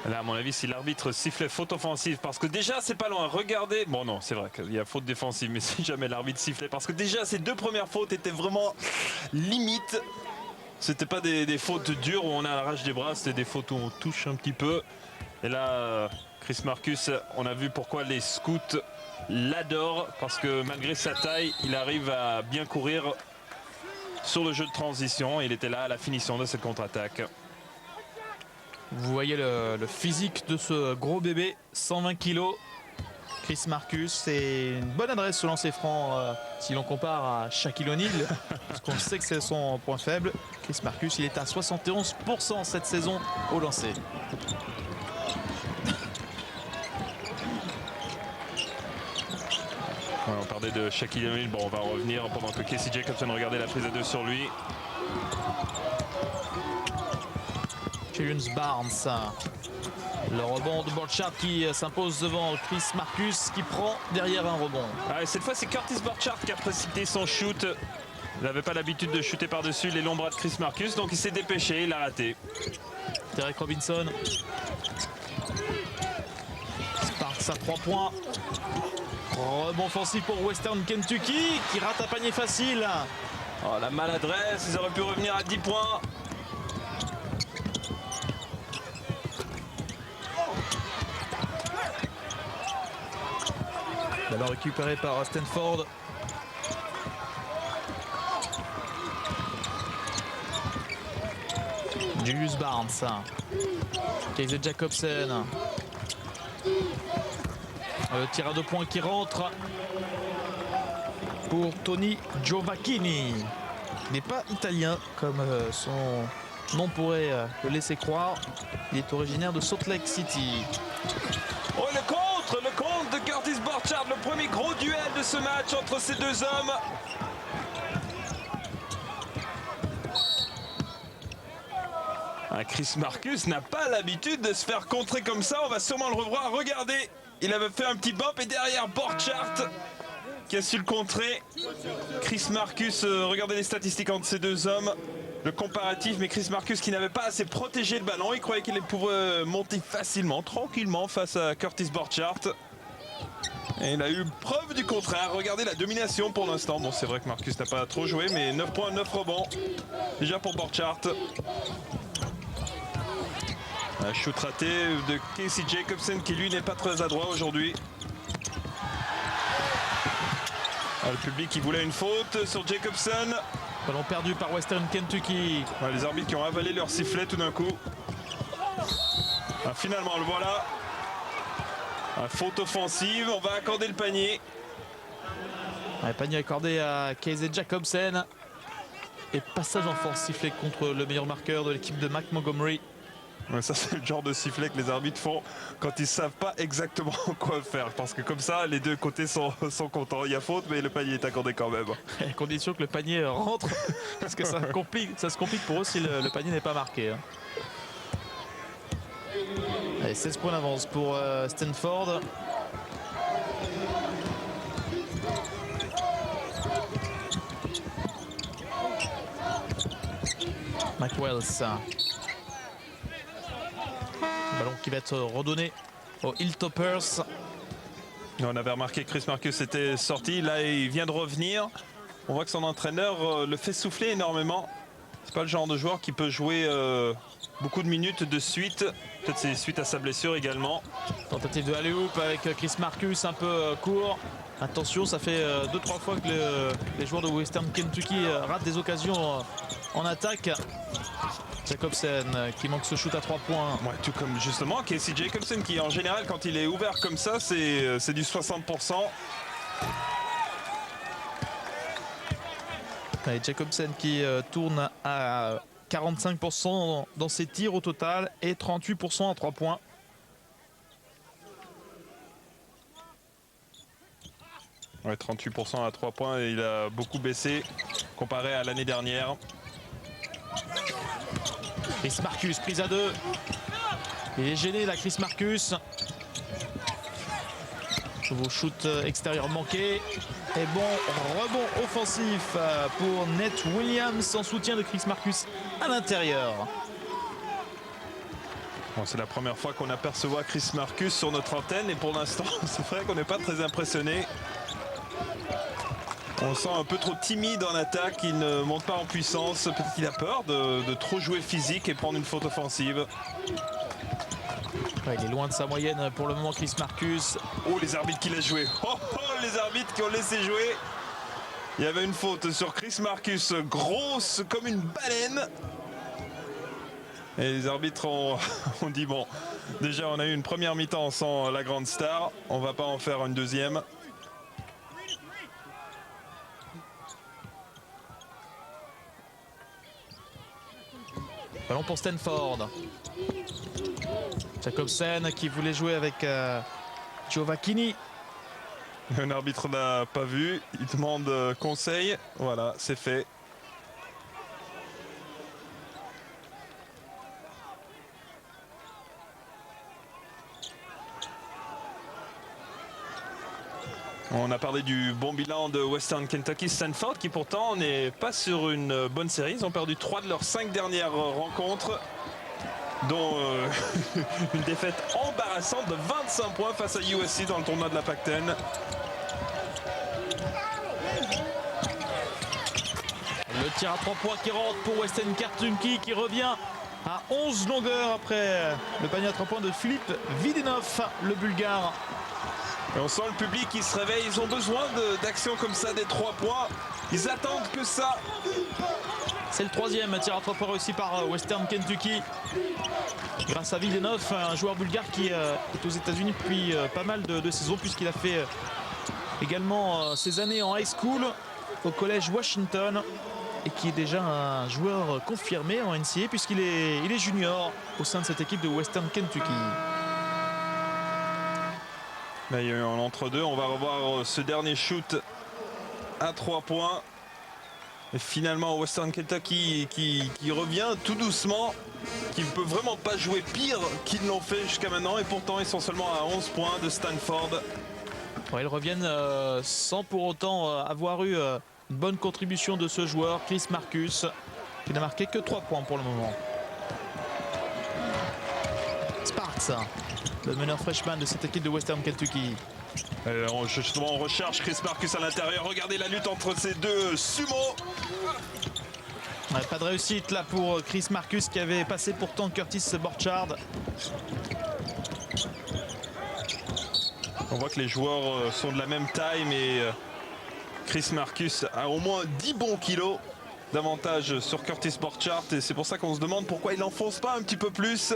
Là, à mon avis, si l'arbitre sifflait faute offensive, parce que déjà, c'est pas loin. Regardez. Bon, non, c'est vrai qu'il y a faute défensive, mais si jamais l'arbitre sifflait, parce que déjà, ces 2 premières fautes étaient vraiment limite. C'était pas des fautes dures où on a l'arrache des bras, c'était des fautes où on touche un petit peu. Et là, Chris Marcus, on a vu pourquoi les scouts l'adorent, parce que malgré sa taille, il arrive à bien courir sur le jeu de transition. Il était là à la finition de cette contre-attaque. Vous voyez le physique de ce gros bébé, 120 kg. Chris Marcus, c'est une bonne adresse au lancer franc si l'on compare à Shaquille O'Neal, parce qu'on sait que c'est son point faible. Chris Marcus, il est à 71% cette saison au lancer. Ouais, on parlait de Shaquille O'Neal, bon, on va revenir pendant que Casey Jacobsen regardait la prise à 2 sur lui. Terrence Barnes. Le rebond de Borchardt qui s'impose devant Chris Marcus qui prend derrière un rebond. Ah, et cette fois, c'est Curtis Borchardt qui a précipité son shoot. Il n'avait pas l'habitude de shooter par-dessus les longs bras de Chris Marcus, donc il s'est dépêché, il a raté. Derek Robinson. Sparks à 3 points. Rebond offensif pour Western Kentucky qui rate un panier facile. Oh, la maladresse, ils auraient pu revenir à 10 points. Ballon récupéré par Stanford. Julius Barnes. Casey Jacobsen. Le tir à 2 points qui rentre pour Tony Giovacchini. Il n'est pas italien comme son nom pourrait le laisser croire. Il est originaire de Salt Lake City. Oh, le contre de Curtis Borchardt, le premier gros duel de ce match entre ces 2 hommes. Ah, Chris Marcus n'a pas l'habitude de se faire contrer comme ça, on va sûrement le revoir. Regardez, il avait fait un petit bump et derrière Borchardt qui a su le contrer. Chris Marcus, regardez les statistiques entre ces 2 hommes. Le comparatif, mais Chris Marcus qui n'avait pas assez protégé le ballon, il croyait qu'il pouvait monter facilement, tranquillement face à Curtis Borchardt. Et il a eu preuve du contraire. Regardez la domination pour l'instant. Bon, c'est vrai que Marcus n'a pas trop joué, mais 9 points, 9 rebonds. Déjà pour Borchardt. Un shoot raté de Casey Jacobsen qui lui n'est pas très adroit aujourd'hui. Le public qui voulait une faute sur Jacobsen. Ballon perdu par Western Kentucky. Ouais, les arbitres qui ont avalé leur sifflet tout d'un coup. Ah, finalement, le voilà. Faute offensive, on va accorder le panier. Ouais, panier accordé à Casey Jacobsen. Et passage en force sifflé contre le meilleur marqueur de l'équipe de Mac Montgomery. Ouais, ça, c'est le genre de sifflet que les arbitres font quand ils ne savent pas exactement quoi faire. Parce que comme ça, les 2 côtés sont contents. Il y a faute, mais le panier est accordé quand même. À condition que le panier rentre, parce que ça se complique pour eux si le panier n'est pas marqué. Allez, 16 points d'avance pour Stanford. Mac Wells. Ballon qui va être redonné aux Hilltoppers. On avait remarqué que Chris Marcus était sorti. Là, il vient de revenir. On voit que son entraîneur le fait souffler énormément. C'est pas le genre de joueur qui peut jouer beaucoup de minutes de suite. Peut-être c'est suite à sa blessure également. Tentative de alley-oop avec Chris Marcus un peu court. Attention, ça fait 2-3 fois que les joueurs de Western Kentucky ratent des occasions en attaque. Jacobsen qui manque ce shoot à 3 points. Ouais, tout comme justement Casey Jacobsen qui en général quand il est ouvert comme ça c'est du 60%. Allez, Jacobsen qui tourne à 45% dans ses tirs au total et 38% à 3 points. Ouais, 38% à 3 points et il a beaucoup baissé comparé à l'année dernière. Chris Marcus, prise à 2. Il est gêné là, Chris Marcus. Nouveau shoot extérieur manqué. Et bon rebond offensif pour Nate Williams en soutien de Chris Marcus à l'intérieur. Bon, c'est la première fois qu'on aperçoit Chris Marcus sur notre antenne et pour l'instant c'est vrai qu'on n'est pas très impressionné. On le sent un peu trop timide en attaque, il ne monte pas en puissance, peut-être qu'il a peur de trop jouer physique et prendre une faute offensive. Ouais, il est loin de sa moyenne pour le moment, Chris Marcus. Oh, les arbitres qui laissent jouer. Oh, les arbitres qui ont laissé jouer. Il y avait une faute sur Chris Marcus, grosse comme une baleine. Et les arbitres ont dit bon, déjà on a eu une première mi-temps sans la grande star, on va pas en faire une deuxième. Ballon pour Stanford. Jacobsen qui voulait jouer avec Giovacchini. Un arbitre n'a pas vu, il demande conseil. Voilà, c'est fait. On a parlé du bon bilan de Western Kentucky Stanford qui pourtant n'est pas sur une bonne série. Ils ont perdu 3 de leurs 5 dernières rencontres, dont une défaite embarrassante de 25 points face à USC dans le tournoi de la Pac-10. Le tir à 3 points qui rentre pour Western Kentucky qui revient à 11 longueurs après le panier à 3 points de Philippe Videnov, le Bulgare. Et on sent le public qui se réveille, ils ont besoin d'actions comme ça, des 3 points. Ils attendent que ça. C'est le troisième tir à 3 points réussi par Western Kentucky. Grâce à Videnov, un joueur bulgare qui est aux États-Unis depuis pas mal de saisons, puisqu'il a fait également ses années en high school au collège Washington et qui est déjà un joueur confirmé en NCAA puisqu'il est junior au sein de cette équipe de Western Kentucky. Là, il y a eu un entre-deux. On va revoir ce dernier shoot à 3 points. Et finalement, Western Kentucky qui revient tout doucement, qui ne peut vraiment pas jouer pire qu'ils l'ont fait jusqu'à maintenant. Et pourtant, ils sont seulement à 11 points de Stanford. Ouais, ils reviennent sans pour autant avoir eu une bonne contribution de ce joueur, Chris Marcus, qui n'a marqué que 3 points pour le moment. Sparks, le meneur freshman de cette équipe de Western Kentucky. Justement, on recherche Chris Marcus à l'intérieur. Regardez la lutte entre ces deux sumo. Ouais, pas de réussite là pour Chris Marcus qui avait passé pourtant Curtis Borchardt. On voit que les joueurs sont de la même taille, mais Chris Marcus a au moins 10 bons kilos d'avantage sur Curtis Borchardt. Et c'est pour ça qu'on se demande pourquoi il n'enfonce pas un petit peu plus.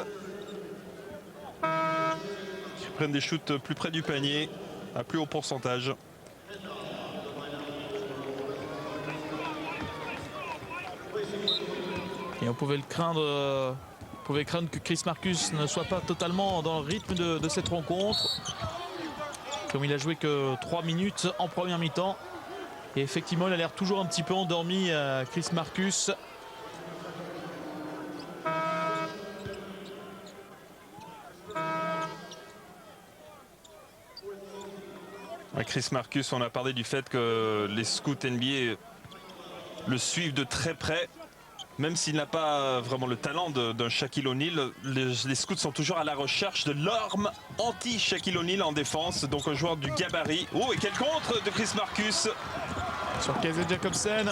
Ils prennent des shoots plus près du panier, à plus haut pourcentage. Et on pouvait le craindre, que Chris Marcus ne soit pas totalement dans le rythme de cette rencontre. Comme il a joué que 3 minutes en première mi-temps. Et effectivement, il a l'air toujours un petit peu endormi, Chris Marcus. Chris Marcus, on a parlé du fait que les scouts NBA le suivent de très près. Même s'il n'a pas vraiment le talent d'un Shaquille O'Neal, les scouts sont toujours à la recherche de l'arme anti-Shaquille O'Neal en défense. Donc un joueur du gabarit. Oh, et quel contre de Chris Marcus Sur KZ Jacobsen.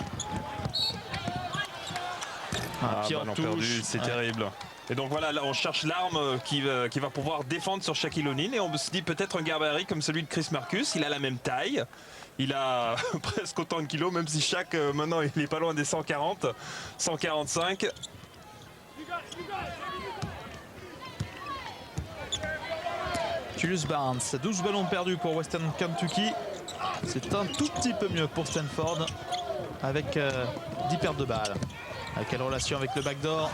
Ballon perdu, c'est terrible. Et donc voilà, là on cherche l'arme qui va pouvoir défendre sur Shaquille O'Neal. Et on se dit peut-être un gabarit comme celui de Chris Marcus. Il a la même taille. Il a presque autant de kilos, même si Shaq maintenant il est pas loin des 140, 145. Julius Barnes, 12 ballons perdus pour Western Kentucky. C'est un tout petit peu mieux pour Stanford avec 10 pertes de balles. Quelle relation avec le backdoor.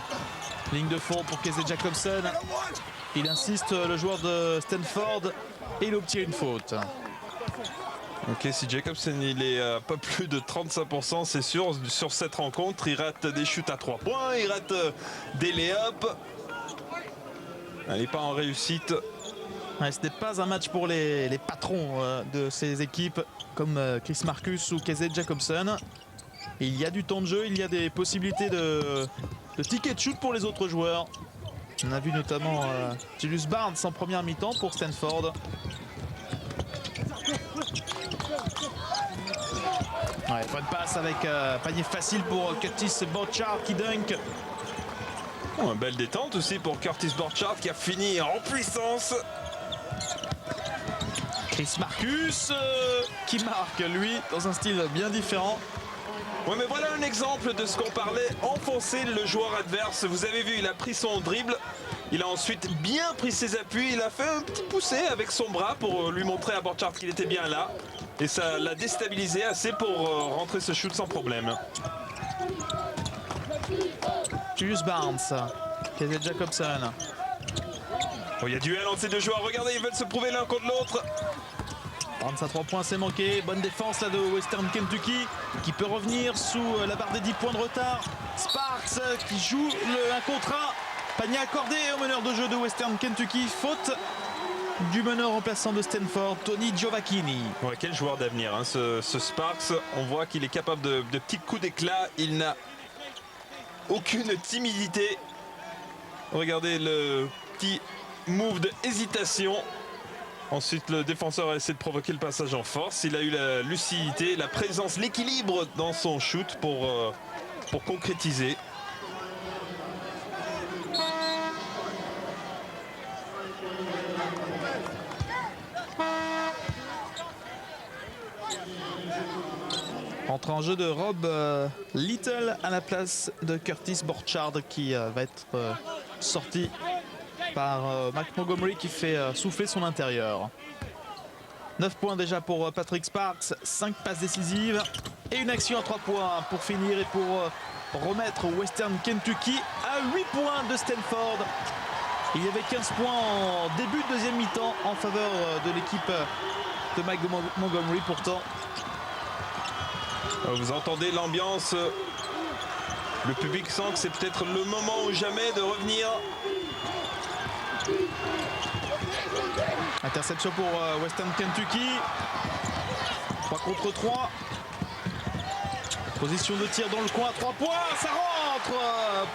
Ligne de fond pour Casey Jacobsen. Il insiste, le joueur de Stanford, et il obtient une faute. Ok, si Jacobsen il est à pas plus de 35%, c'est sûr, sur cette rencontre, il rate des shoots à 3 points, il rate des lay-ups. Il n'est pas en réussite. Ouais, ce n'est pas un match pour les patrons de ces équipes comme Chris Marcus ou Casey Jacobson. Et il y a du temps de jeu, il y a des possibilités de ticket de shoot pour les autres joueurs. On a vu notamment Julius Barnes en première mi-temps pour Stanford. Ouais, bonne passe avec panier facile pour Curtis Borchardt qui dunk. Oh, une belle détente aussi pour Curtis Borchardt qui a fini en puissance. Chris Marcus qui marque lui dans un style bien différent. Ouais, mais voilà un exemple de ce qu'on parlait, enfoncer le joueur adverse. Vous avez vu, il a pris son dribble, il a ensuite bien pris ses appuis, il a fait un petit poussé avec son bras pour lui montrer à Borchardt qu'il était bien là. Et ça l'a déstabilisé assez pour rentrer ce shoot sans problème. Julius Barnes, Casey Jacobson. Oh, il y a duel entre ces deux joueurs, regardez, ils veulent se prouver l'un contre l'autre. Barnes à 3 points, c'est manqué. Bonne défense là de Western Kentucky qui peut revenir sous la barre des 10 points de retard. Sparks qui joue un contre 1. Panier accordé au meneur de jeu de Western Kentucky. Faute du meneur remplaçant de Stanford, Tony Giovacchini. Ouais, quel joueur d'avenir, hein, ce Sparks. On voit qu'il est capable de petits coups d'éclat. Il n'a aucune timidité. Regardez le petit move de hésitation. Ensuite, le défenseur a essayé de provoquer le passage en force. Il a eu la lucidité, la présence, l'équilibre dans son shoot pour concrétiser. Entre en jeu de Rob Little à la place de Curtis Borchardt qui va être sorti par Mike Montgomery qui fait souffler son intérieur. 9 points déjà pour Patrick Sparks, 5 passes décisives et une action à 3 points pour finir et pour remettre Western Kentucky à 8 points de Stanford. Il y avait 15 points en début de deuxième mi-temps en faveur de l'équipe de Mike Montgomery pourtant. Vous entendez l'ambiance. Le public sent que c'est peut-être le moment ou jamais de revenir. Interception pour Western Kentucky. 3 contre 3. Position de tir dans le coin, 3 points, ça rentre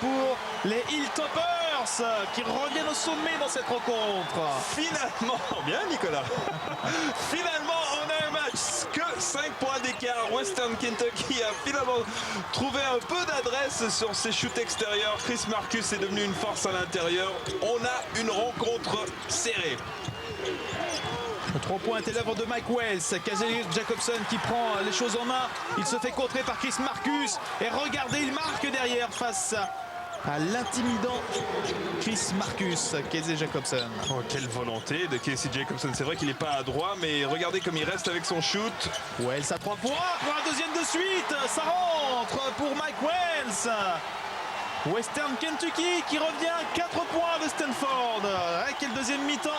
pour les Hilltoppers qui reviennent au sommet dans cette rencontre. Finalement, bien Nicolas. Finalement, on a un match que 5 points d'écart. Western Kentucky a finalement trouvé un peu d'adresse sur ses shoots extérieurs. Chris Marcus est devenu une force à l'intérieur. On a une rencontre serrée. 3 points est l'œuvre de Mike Wells. Casey Jacobson qui prend les choses en main. Il se fait contrer par Chris Marcus. Et regardez, il marque derrière face à l'intimidant Chris Marcus. Casey Jacobson. Oh, quelle volonté de Casey Jacobson. C'est vrai qu'il n'est pas adroit, mais regardez comme il reste avec son shoot. Wells à 3 points pour un deuxième de suite. Ça rentre pour Mike Wells. Western Kentucky qui revient 4 points de Stanford. Quel deuxième mi-temps.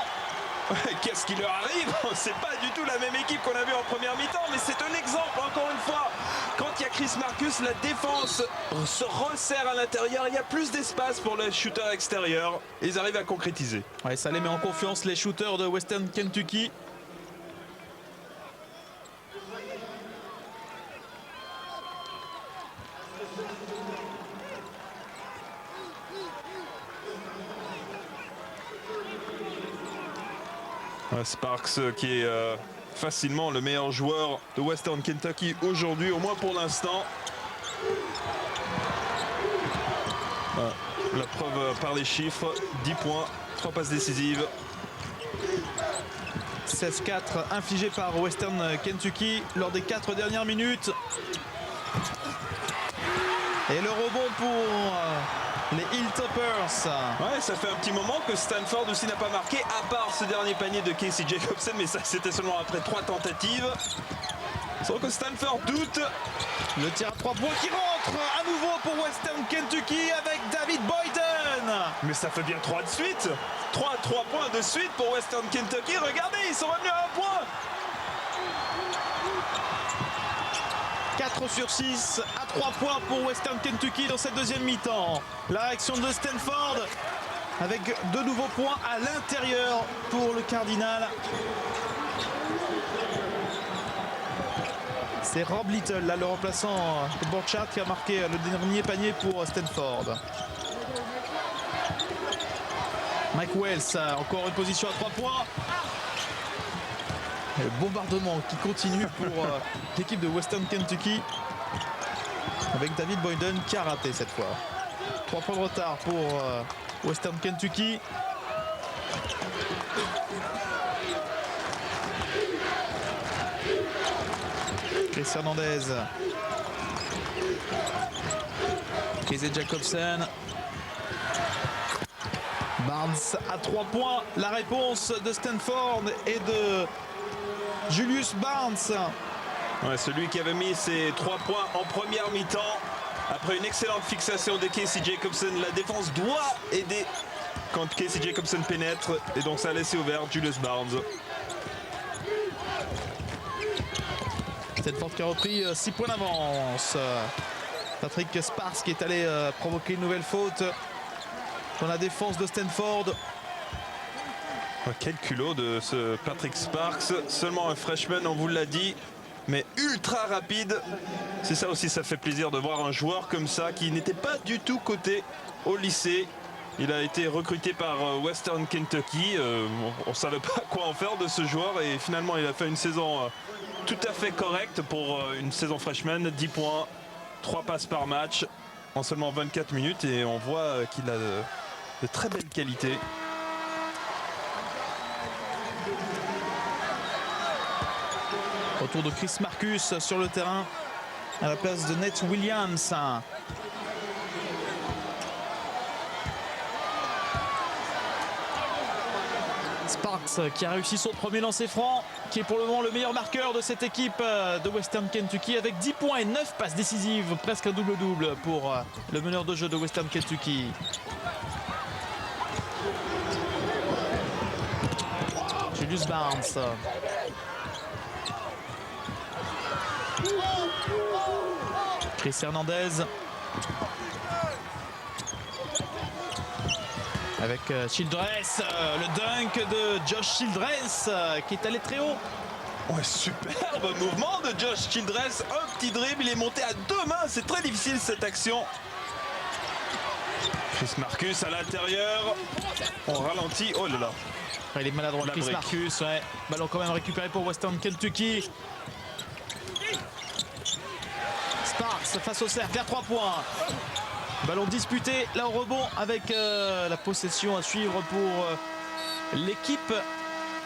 Qu'est-ce qui leur arrive? C'est pas du tout la même équipe qu'on a vu en première mi-temps, mais c'est un exemple, encore une fois. Quand il y a Chris Marcus, la défense se resserre à l'intérieur, il y a plus d'espace pour les shooters extérieurs. Ils arrivent à concrétiser. Ouais, ça les met en confiance, les shooters de Western Kentucky. Sparks qui est facilement le meilleur joueur de Western Kentucky aujourd'hui, au moins pour l'instant. La preuve par les chiffres, 10 points, 3 passes décisives. 16-4 infligé par Western Kentucky lors des 4 dernières minutes. Et le rebond pour les Hilltoppers. Ouais, ça fait un petit moment que Stanford aussi n'a pas marqué, à part ce dernier panier de Casey Jacobson, mais ça c'était seulement après 3 tentatives. C'est vrai que Stanford doute. Le tir à 3 points qui rentre à nouveau pour Western Kentucky avec David Boyden. Mais ça fait bien 3 de suite. 3 points de suite pour Western Kentucky. Regardez, ils sont revenus à 1 point. 4 sur 6 à 3 points pour Western Kentucky dans cette deuxième mi-temps. La réaction de Stanford avec de nouveaux points à l'intérieur pour le Cardinal. C'est Rob Little, là, le remplaçant de Borchardt, qui a marqué le dernier panier pour Stanford. Mike Wells, encore une position à 3 points. Le bombardement qui continue pour l'équipe de Western Kentucky, avec David Boyden qui a raté cette fois. 3 points de retard pour Western Kentucky. Chris Hernandez. Casey Jacobson. Barnes à 3 points. La réponse de Stanford et de Julius Barnes. Ouais, celui qui avait mis ses 3 points en première mi-temps. Après une excellente fixation de Casey Jacobson, la défense doit aider quand Casey Jacobson pénètre. Et donc ça a laissé ouvert Julius Barnes. Stanford qui a repris 6 points d'avance. Patrick Sparks qui est allé provoquer une nouvelle faute dans la défense de Stanford. Quel culot de ce Patrick Sparks. Seulement un freshman, on vous l'a dit, mais ultra rapide. C'est ça aussi, ça fait plaisir de voir un joueur comme ça qui n'était pas du tout coté au lycée. Il a été recruté par Western Kentucky. On ne savait pas quoi en faire de ce joueur et finalement il a fait une saison tout à fait correcte pour une saison freshman. 10 points, 3 passes par match en seulement 24 minutes et on voit qu'il a de très belles qualités. Retour de Chris Marcus sur le terrain à la place de Nate Williams. Sparks qui a réussi son premier lancer franc, qui est pour le moment le meilleur marqueur de cette équipe de Western Kentucky avec 10 points et 9 passes décisives, presque un double-double pour le meneur de jeu de Western Kentucky. Julius Barnes. Chris Hernandez. Avec Childress, le dunk de Josh Childress qui est allé très haut. Ouais, superbe mouvement de Josh Childress. Un petit dribble, il est monté à 2 mains. C'est très difficile cette action. Chris Marcus à l'intérieur. On ralentit. Oh là là. Il est maladroit, La Chris brique. Marcus. Ouais. Ballon quand même récupéré pour Western Kentucky. Sparks face au cercle à 3 points. Ballon disputé, là au rebond avec la possession à suivre pour l'équipe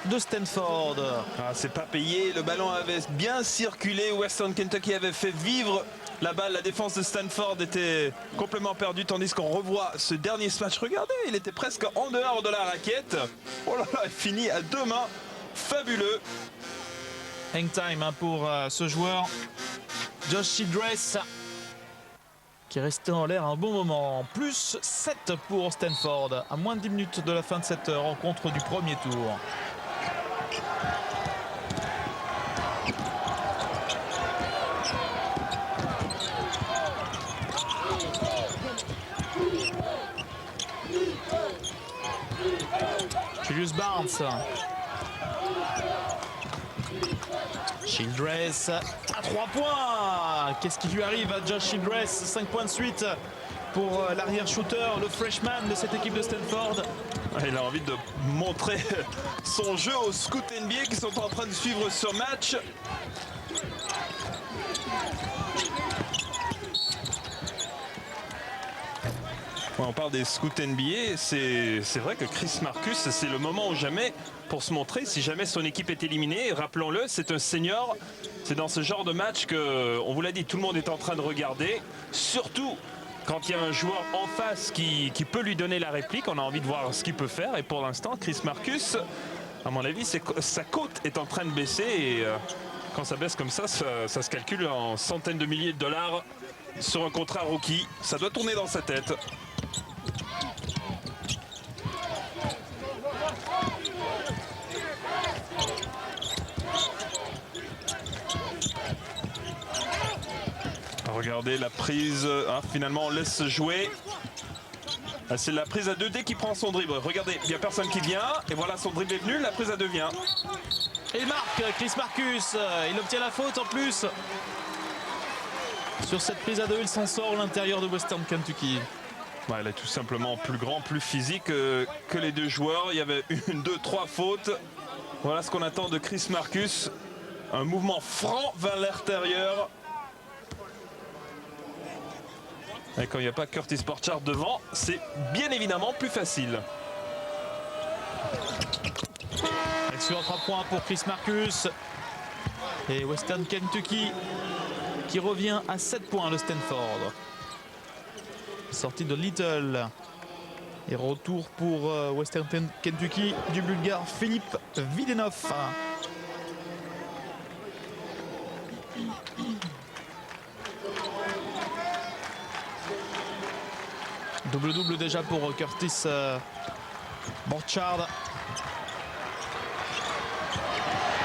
de Stanford. Ah, c'est pas payé. Le ballon avait bien circulé. Western Kentucky avait fait vivre la balle. La défense de Stanford était complètement perdue. Tandis qu'on revoit ce dernier match. Regardez, il était presque en dehors de la raquette. Oh là là, il finit à 2 mains. Fabuleux. Hang time pour ce joueur. Josh Childress qui est resté en l'air un bon moment. Plus 7 pour Stanford à moins de 10 minutes de la fin de cette rencontre du premier tour. Julius Barnes. Childress à 3 points. Qu'est-ce qui lui arrive à Josh Childress? 5 points de suite pour l'arrière-shooter, le freshman de cette équipe de Stanford. Il a envie de montrer son jeu aux scouts NBA qui sont en train de suivre ce match. Ouais, on parle des scouts NBA, c'est vrai que Chris Marcus, c'est le moment ou jamais pour se montrer si jamais son équipe est éliminée. Rappelons-le, c'est un senior, c'est dans ce genre de match que, on vous l'a dit, tout le monde est en train de regarder, surtout quand il y a un joueur en face qui peut lui donner la réplique. On a envie de voir ce qu'il peut faire et pour l'instant, Chris Marcus, à mon avis, sa cote est en train de baisser et quand ça baisse comme ça se calcule en centaines de milliers de dollars sur un contrat rookie. Ça doit tourner dans sa tête. Regardez la prise, finalement on laisse jouer. Ah, c'est la prise à 2 dès qu'il prend son dribble. Regardez, il n'y a personne qui vient. Et voilà, son dribble est venu, la prise à 2 vient. Et il marque, Chris Marcus. Il obtient la faute en plus. Sur cette prise à 2, il s'en sort à l'intérieur de Western Kentucky. Ouais, il est tout simplement plus grand, plus physique que les deux joueurs. Il y avait 1, 2, 3 fautes. Voilà ce qu'on attend de Chris Marcus. Un mouvement franc vers l'intérieur. Et quand il n'y a pas Curtis Borchardt devant, c'est bien évidemment plus facile. Excellent 3 points pour Chris Marcus. Et Western Kentucky qui revient à 7 points de Stanford. Sortie de Little. Et retour pour Western Kentucky du Bulgare Philippe Videnov. Double-double déjà pour Curtis Borchardt.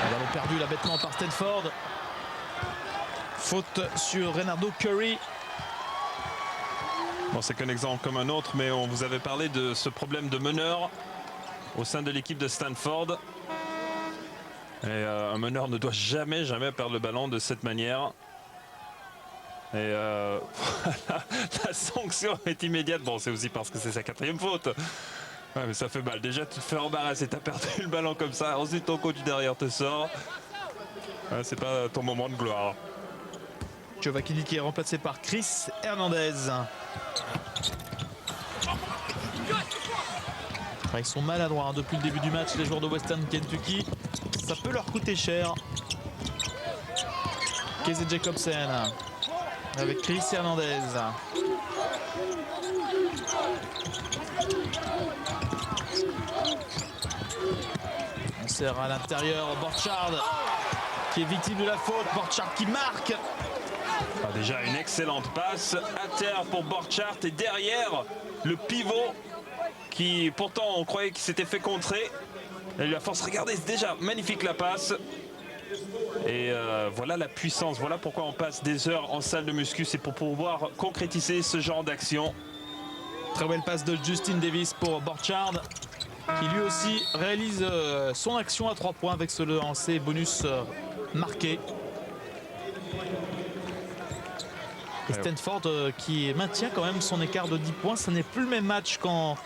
Un ballon perdu là bêtement par Stanford. Faute sur Renardo Curry. Bon, c'est qu'un exemple comme un autre, mais on vous avait parlé de ce problème de meneur au sein de l'équipe de Stanford. Et un meneur ne doit jamais perdre le ballon de cette manière. Et la sanction est immédiate. Bon, c'est aussi parce que c'est sa 4e faute. Ouais, mais ça fait mal. Déjà, tu te fais embarrasser, tu as perdu le ballon comme ça. Ensuite, ton coach derrière te sort. Ouais, c'est pas ton moment de gloire. Giovacchini qui est remplacé par Chris Hernandez. Ils sont maladroits hein, depuis le début du match, les joueurs de Western Kentucky. Ça peut leur coûter cher. Casey Jacobsen avec Chris Hernandez. On sert à l'intérieur Borchardt qui est victime de la faute. Borchardt qui marque. Ah, déjà une excellente passe à terre pour Borchardt et derrière le pivot qui pourtant on croyait qu'il s'était fait contrer. Et lui a force, regardez, c'est déjà magnifique la passe. Et voilà la puissance, voilà pourquoi on passe des heures en salle de muscu, c'est pour pouvoir concrétiser ce genre d'action. Très belle passe de Justin Davis pour Borchardt qui lui aussi réalise son action à 3 points avec ce lancer bonus marqué. Et Stanford qui maintient quand même son écart de 10 points. Ce n'est plus le même match qu'en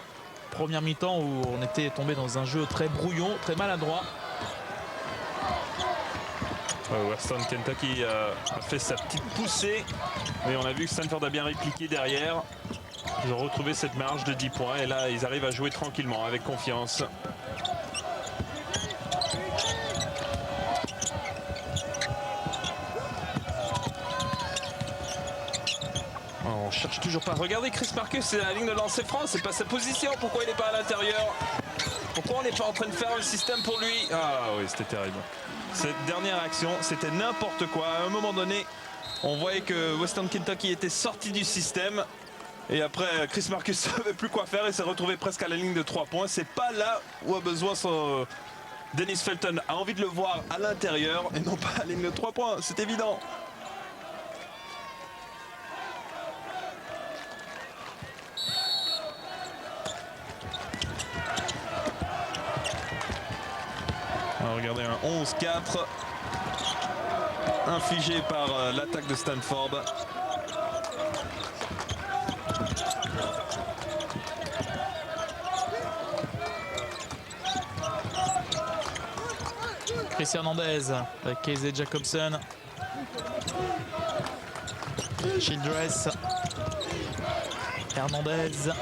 première mi-temps où on était tombé dans un jeu très brouillon, très maladroit. Western Kentucky a fait sa petite poussée, mais on a vu que Stanford a bien répliqué derrière. Ils ont retrouvé cette marge de 10 points et là ils arrivent à jouer tranquillement, avec confiance. On cherche toujours pas. Regardez Chris Marcus, c'est la ligne de lancer franc, c'est pas sa position. Pourquoi il n'est pas à l'intérieur? Pourquoi on n'est pas en train de faire un système pour lui? Ah oui, c'était terrible. Cette dernière action, c'était n'importe quoi. À un moment donné, on voyait que Western Kentucky était sorti du système. Et après, Chris Marcus ne savait plus quoi faire et s'est retrouvé presque à la ligne de 3 points. C'est pas là où a besoin Dennis Felton a envie de le voir à l'intérieur et non pas à la ligne de 3 points. C'est évident. Alors regardez, un 11-4 infligé par l'attaque de Stanford. Chris Hernandez avec Casey Jacobsen. Childress. Hernandez.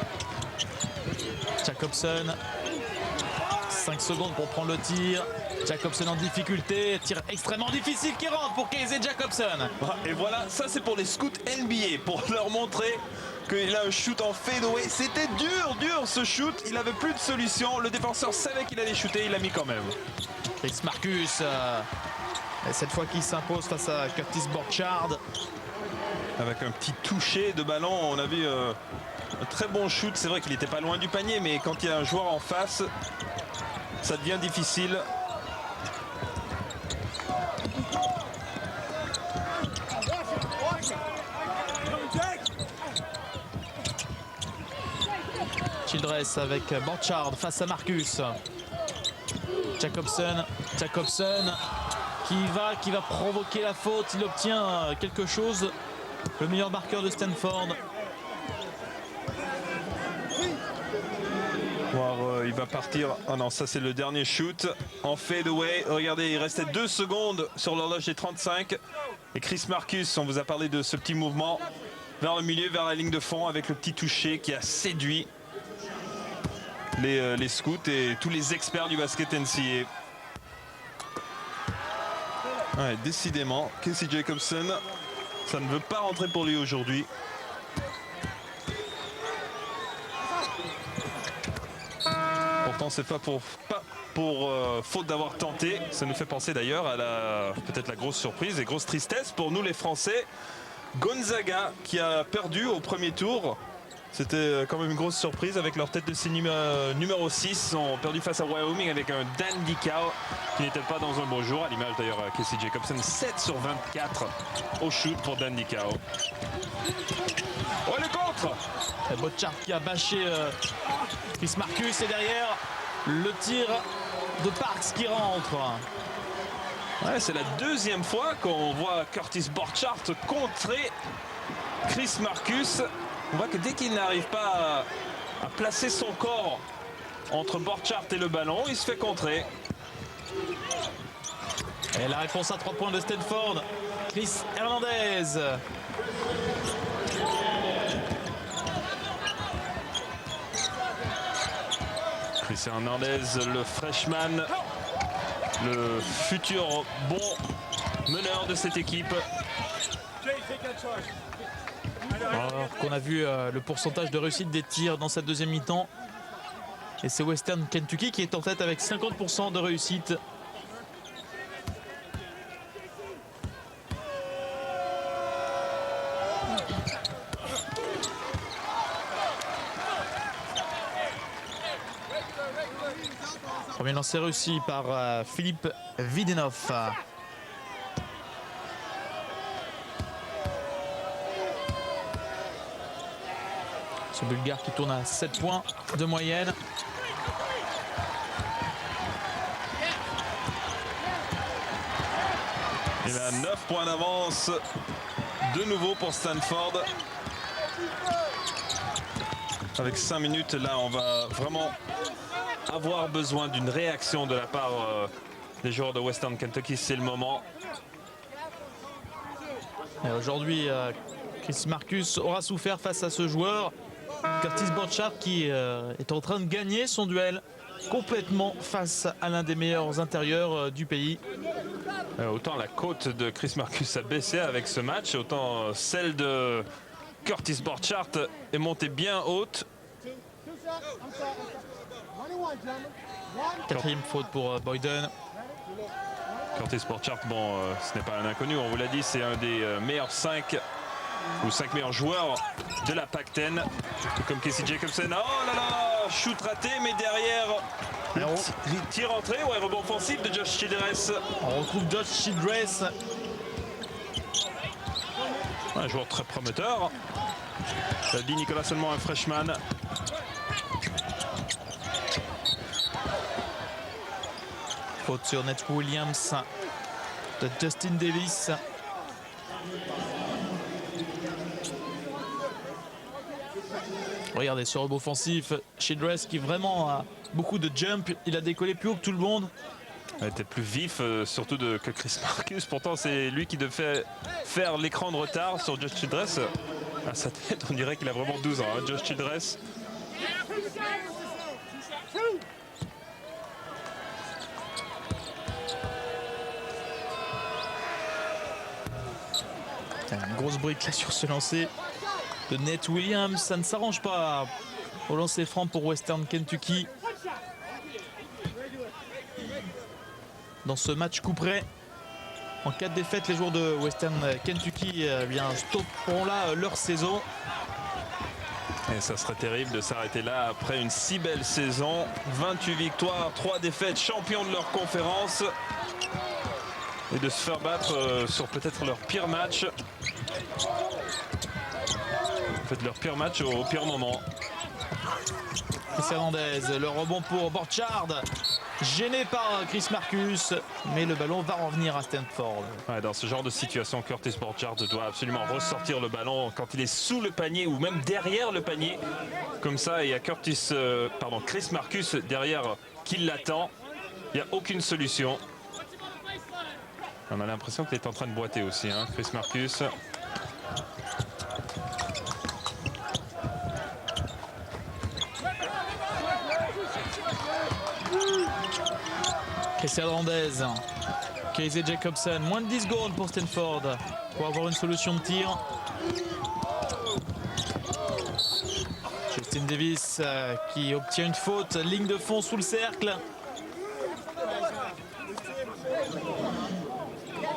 Jacobsen. 5 secondes pour prendre le tir. Jacobsen en difficulté. Tir extrêmement difficile qui rentre pour Casey Jacobsen. Et voilà, ça c'est pour les scouts NBA, pour leur montrer qu'il a un shoot en fadeaway. C'était dur ce shoot. Il avait plus de solution. Le défenseur savait qu'il allait shooter, il l'a mis quand même. Chris Marcus, et cette fois qui s'impose face à Curtis Borchardt. Avec un petit toucher de ballon, on a vu un très bon shoot. C'est vrai qu'il n'était pas loin du panier, mais quand il y a un joueur en face, ça devient difficile. Childress avec Borchardt face à Marcus. Jacobson qui va provoquer la faute. Il obtient quelque chose. Le meilleur marqueur de Stanford. Il va partir. Ah non, ça c'est le dernier shoot en fade away. Regardez, il restait 2 secondes sur l'horloge des 35. Et Chris Marcus, on vous a parlé de ce petit mouvement vers le milieu, vers la ligne de fond avec le petit toucher qui a séduit les scouts et tous les experts du basket NCAA. Ouais, décidément, Casey Jacobson, ça ne veut pas rentrer pour lui aujourd'hui. Pourtant, c'est pas pour faute d'avoir tenté. Ça nous fait penser d'ailleurs à peut-être la grosse surprise et grosse tristesse pour nous les Français. Gonzaga qui a perdu au premier tour. C'était quand même une grosse surprise avec leur tête de série numéro 6. Ils ont perdu face à Wyoming avec un Dan Dickau qui n'était pas dans un bon jour. À l'image d'ailleurs à Casey Jacobson, 7 sur 24 au shoot pour Dan Dickau. Oh, le contre! Borchardt qui a bâché Chris Marcus et derrière le tir de Parks qui rentre. Ouais, c'est la deuxième fois qu'on voit Curtis Borchardt contrer Chris Marcus. On voit que dès qu'il n'arrive pas à placer son corps entre Borchardt et le ballon, il se fait contrer. Et la réponse à 3 points de Stanford, Chris Hernandez. Chris Hernandez, le freshman, le futur bon meneur de cette équipe. Alors qu'on a vu le pourcentage de réussite des tirs dans cette deuxième mi-temps. Et c'est Western Kentucky qui est en tête avec 50% de réussite. Premier lancer réussi par Philippe Videnov. Ce Bulgare qui tourne à 7 points de moyenne. Il a 9 points d'avance de nouveau pour Stanford. Avec 5 minutes, là on va vraiment avoir besoin d'une réaction de la part des joueurs de Western Kentucky. C'est le moment. Aujourd'hui, Chris Marcus aura souffert face à ce joueur. Curtis Borchardt qui est en train de gagner son duel complètement face à l'un des meilleurs intérieurs du pays. Autant la cote de Chris Marcus a baissé avec ce match, autant celle de Curtis Borchardt est montée bien haute. Quatrième faute pour Boyden. Curtis Borchardt, bon, ce n'est pas un inconnu, on vous l'a dit, c'est un des meilleurs 5 ou 5 meilleurs joueurs de la Pac-10. Comme Casey Jacobson. Oh là là, shoot raté, mais derrière, tir entré, ouais, rebond offensif de Josh Childress. On retrouve Josh Childress. Un joueur très prometteur. Ça dit Nicolas, seulement un freshman. Faute sur Nate Williams de Justin Davis. Regardez ce rebond offensif, Childress qui vraiment a beaucoup de jump. Il a décollé plus haut que tout le monde. Il était plus vif, surtout que Chris Marcus. Pourtant, c'est lui qui devait faire l'écran de retard sur Josh Childress. À sa tête, on dirait qu'il a vraiment 12 ans, hein, Josh Childress. Une grosse brique là sur ce lancer de Nate Williams. Ça ne s'arrange pas au lancer franc pour Western Kentucky. Dans ce match coup près, en cas de défaite, les joueurs de Western Kentucky stopperont là leur saison. Et ça serait terrible de s'arrêter là après une si belle saison. 28 victoires, 3 défaites, champions de leur conférence. Et de se faire battre sur peut-être leur pire match. En fait, leur pire match au pire moment. Chris Hernandez, le rebond pour Borchard. Gêné par Chris Marcus, mais le ballon va revenir à Stanford. Ouais, dans ce genre de situation, Curtis Borchard doit absolument ressortir le ballon quand il est sous le panier ou même derrière le panier. Comme ça, il y a Chris Marcus derrière qui l'attend. Il n'y a aucune solution. On a l'impression qu'il est en train de boiter aussi, hein, Chris Marcus. Chris Hernandez, Casey Jacobson, moins de 10 secondes pour Stanford pour avoir une solution de tir. Justin Davis qui obtient une faute, ligne de fond sous le cercle.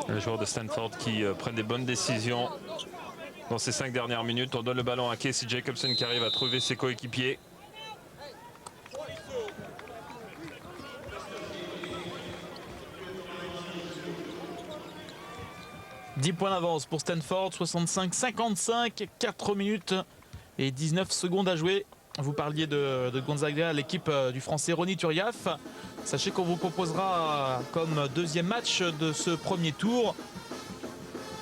Les joueurs de Stanford qui prennent des bonnes décisions dans ces 5 dernières minutes. On donne le ballon à Casey Jacobson qui arrive à trouver ses coéquipiers. « 10 points d'avance pour Stanford, 65-55, 4 minutes et 19 secondes à jouer. Vous parliez de Gonzaga, l'équipe du français Ronny Turiaf. Sachez qu'on vous proposera comme deuxième match de ce premier tour,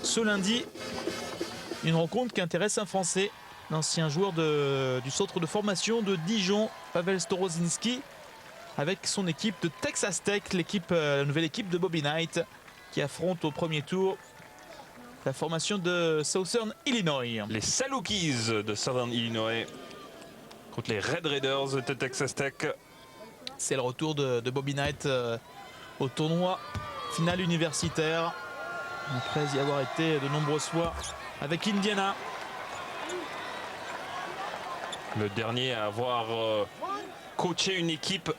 ce lundi, une rencontre qui intéresse un Français, l'ancien joueur du centre de formation de Dijon, Pavel Storozinski, avec son équipe de Texas Tech, la nouvelle équipe de Bobby Knight, qui affronte au premier tour la formation de Southern Illinois. Les Salukis de Southern Illinois contre les Red Raiders de Texas Tech. C'est le retour de Bobby Knight au tournoi final universitaire, après y avoir été de nombreuses fois avec Indiana. Le dernier à avoir coaché une équipe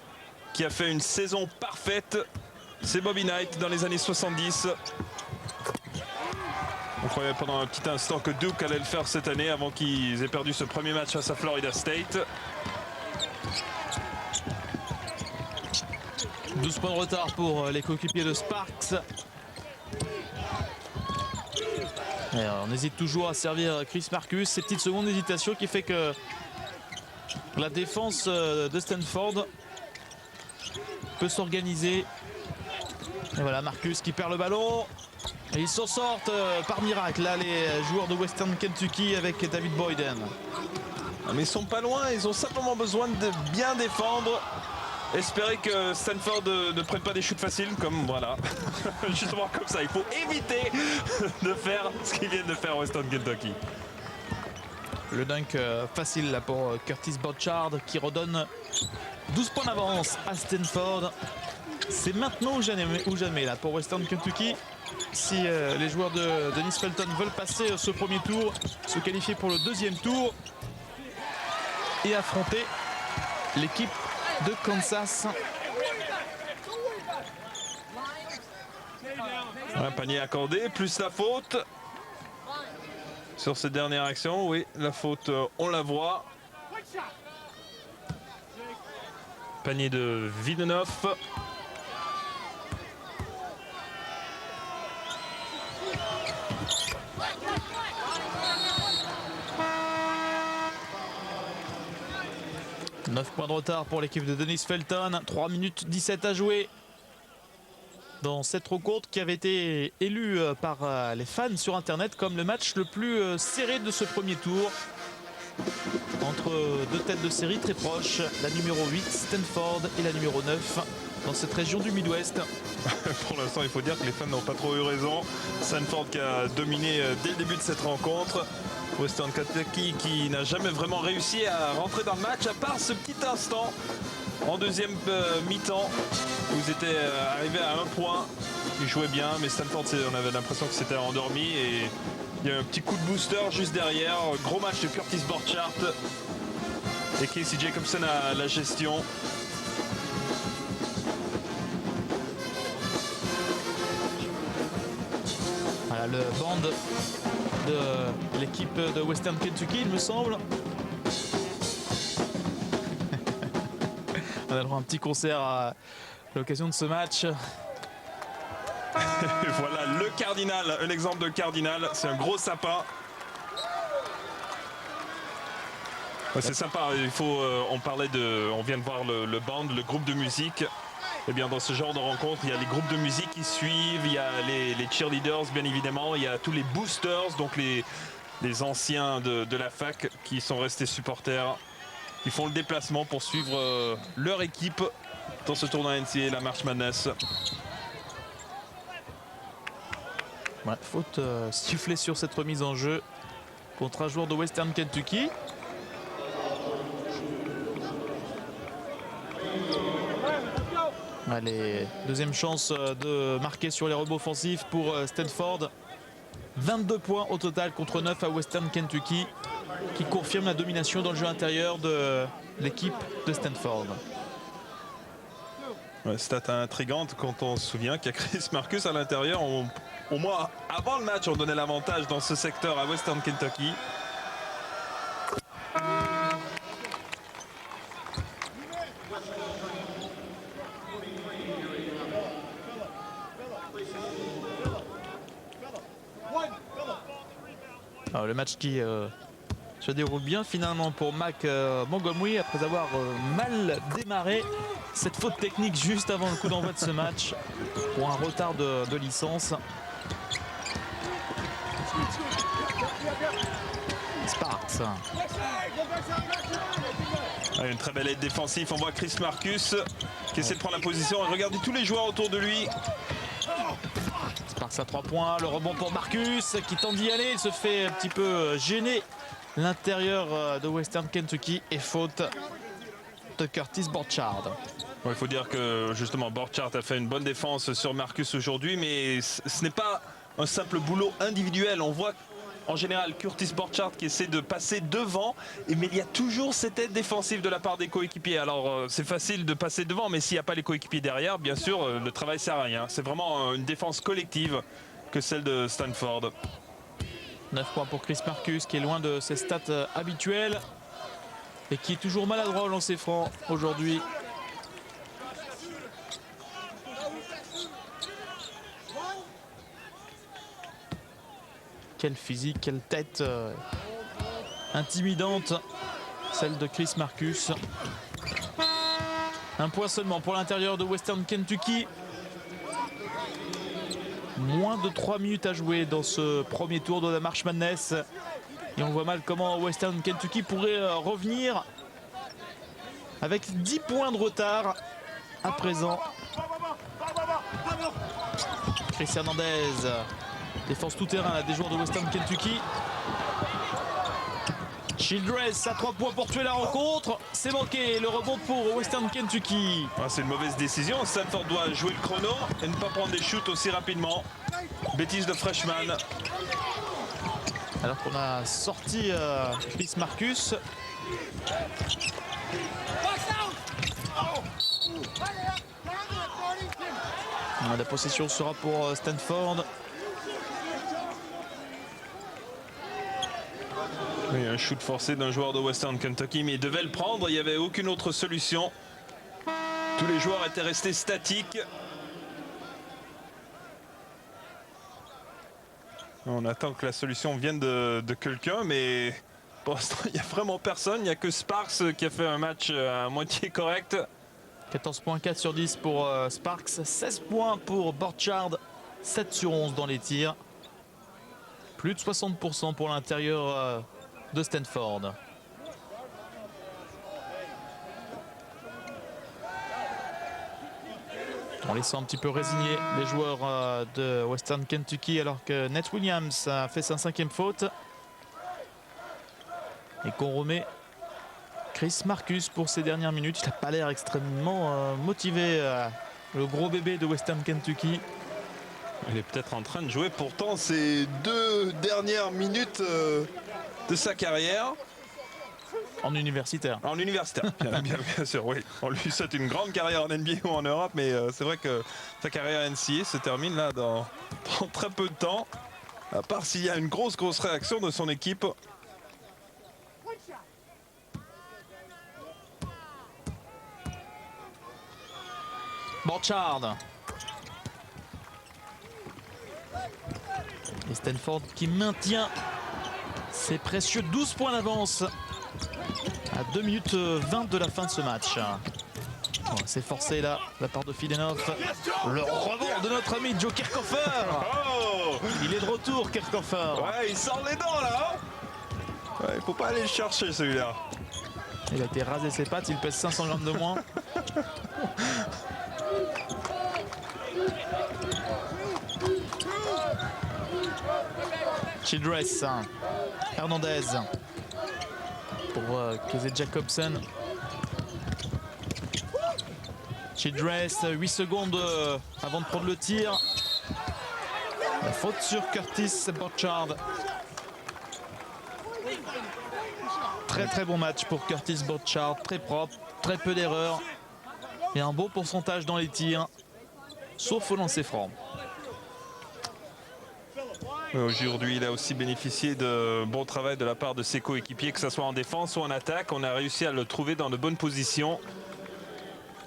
qui a fait une saison parfaite, c'est Bobby Knight dans les années 70. On croyait pendant un petit instant que Duke allait le faire cette année avant qu'ils aient perdu ce premier match face à Florida State. 12 points de retard pour les coéquipiers de Sparks. Et on hésite toujours à servir Chris Marcus. Ces petites secondes d'hésitation qui fait que la défense de Stanford peut s'organiser. Et voilà Marcus qui perd le ballon. Et ils s'en sortent par miracle, là, les joueurs de Western Kentucky avec David Boyden. Mais ils sont pas loin, ils ont simplement besoin de bien défendre. Espérer que Stanford ne prenne pas des shoots faciles, comme voilà. Justement comme ça, il faut éviter de faire ce qu'ils viennent de faire Western Kentucky. Le dunk facile là pour Curtis Borchard qui redonne 12 points d'avance à Stanford. C'est maintenant ou jamais là pour Western Kentucky. Si les joueurs de Dennis Felton veulent passer ce premier tour, se qualifier pour le deuxième tour et affronter l'équipe de Kansas. Un panier accordé, plus la faute. Sur cette dernière action, oui, la faute, on la voit. Panier de Villeneuve. « 9 points de retard pour l'équipe de Dennis Felton. 3 minutes 17 à jouer dans cette rencontre qui avait été élue par les fans sur Internet comme le match le plus serré de ce premier tour. Entre deux têtes de série très proches, la numéro 8 Stanford et la numéro 9 dans cette région du Midwest. Pour l'instant, il faut dire que les fans n'ont pas trop eu raison. Stanford qui a dominé dès le début de cette rencontre. Western Kentucky qui n'a jamais vraiment réussi à rentrer dans le match, à part ce petit instant en deuxième mi-temps où ils étaient arrivés à 1 point. Ils jouaient bien, mais Stanford, on avait l'impression que c'était endormi et il y a un petit coup de booster juste derrière. Gros match de Curtis Borchard et Casey Jacobson à la gestion. Voilà le band de l'équipe de Western Kentucky, il me semble. On a droit à un petit concert à l'occasion de ce match. Et voilà le cardinal, un exemple de cardinal, c'est un gros sapin. Ouais, c'est sympa, on vient de voir le band, le groupe de musique. Eh bien, dans ce genre de rencontre, il y a les groupes de musique qui suivent, il y a les cheerleaders bien évidemment, il y a tous les boosters, donc les anciens de la fac qui sont restés supporters, qui font le déplacement pour suivre leur équipe dans ce tournoi NCAA, la March Madness. Ouais, faute sifflée sur cette remise en jeu contre un joueur de Western Kentucky. Allez, deuxième chance de marquer sur les rebonds offensifs pour Stanford. 22 points au total contre 9 à Western Kentucky, qui confirme la domination dans le jeu intérieur de l'équipe de Stanford. Ouais, stat intrigante quand on se souvient qu'il y a Chris Marcus à l'intérieur. Au moins avant le match, on donnait l'avantage dans ce secteur à Western Kentucky. Alors, le match qui se déroule bien finalement pour Mac Montgomery après avoir mal démarré. Cette faute technique juste avant le coup d'envoi de ce match pour un retard de licence. Sparks. Une très belle aide défensive. On voit Chris Marcus qui essaie de prendre la position et regardez tous les joueurs autour de lui. Sparks à 3 points, le rebond pour Marcus qui tente d'y aller, il se fait un petit peu gêner l'intérieur de Western Kentucky et faute de Curtis Borchardt. Il faut dire que justement Borchardt a fait une bonne défense sur Marcus aujourd'hui, mais ce n'est pas un simple boulot individuel. On voit en général Curtis Borchardt qui essaie de passer devant, mais il y a toujours cette aide défensive de la part des coéquipiers. Alors c'est facile de passer devant, mais s'il n'y a pas les coéquipiers derrière, bien sûr, le travail sert à rien. C'est vraiment une défense collective que celle de Stanford. 9 points pour Chris Marcus qui est loin de ses stats habituelles et qui est toujours maladroit au lancer franc aujourd'hui. Quel physique, quelle tête intimidante, celle de Chris Marcus. Un point seulement pour l'intérieur de Western Kentucky. Moins de 3 minutes à jouer dans ce premier tour de la March Madness. Et on voit mal comment Western Kentucky pourrait revenir avec 10 points de retard à présent. Chris Hernandez. Défense tout terrain des joueurs de Western Kentucky. Childress à 3 points pour tuer la rencontre. C'est manqué, le rebond pour Western Kentucky. C'est une mauvaise décision. Stanford doit jouer le chrono et ne pas prendre des shoots aussi rapidement. Bêtise de freshman. Alors qu'on a sorti Chris Marcus. La possession sera pour Stanford. Oui, un shoot forcé d'un joueur de Western Kentucky, mais il devait le prendre, il n'y avait aucune autre solution. Tous les joueurs étaient restés statiques. On attend que la solution vienne de quelqu'un, mais pour l'instant, il n'y a vraiment personne. Il n'y a que Sparks qui a fait un match à moitié correct. 14,4 sur 10 pour Sparks, 16 points pour Borchardt, 7 sur 11 dans les tirs. Plus de 60% pour l'intérieur de Stanford. On les sent un petit peu résignés, les joueurs de Western Kentucky, alors que Nate Williams a fait sa 5e faute. Et qu'on remet Chris Marcus pour ses dernières minutes. Il n'a pas l'air extrêmement motivé, le gros bébé de Western Kentucky. Il est peut-être en train de jouer pourtant ses 2 dernières minutes de sa carrière. En universitaire. En universitaire, bien sûr, oui. On lui souhaite une grande carrière en NBA ou en Europe, mais c'est vrai que sa carrière NCAA se termine là dans très peu de temps. À part s'il y a une grosse réaction de son équipe. Borchardt. Et Stanford qui maintient ses précieux 12 points d'avance À 2 minutes 20 de la fin de ce match. Bon, c'est forcé là, de la part de Fidenov. Le rebond de notre ami Joe Kirchhoffer. Oh, Il est de retour, Kirchhoffer. ouais, il sort les dents là. Ouais, il faut pas aller le chercher celui-là. Il a été rasé ses pattes, il pèse 500 grammes de moins. Childress, Hernandez pour Casey Jacobson. Childress, 8 secondes avant de prendre le tir. La faute sur Curtis Borchardt. Très bon match pour Curtis Borchardt, très propre, très peu d'erreurs et un bon pourcentage dans les tirs, sauf au lancer franc. Aujourd'hui, il a aussi bénéficié de bon travail de la part de ses coéquipiers, que ce soit en défense ou en attaque. On a réussi à le trouver dans de bonnes positions.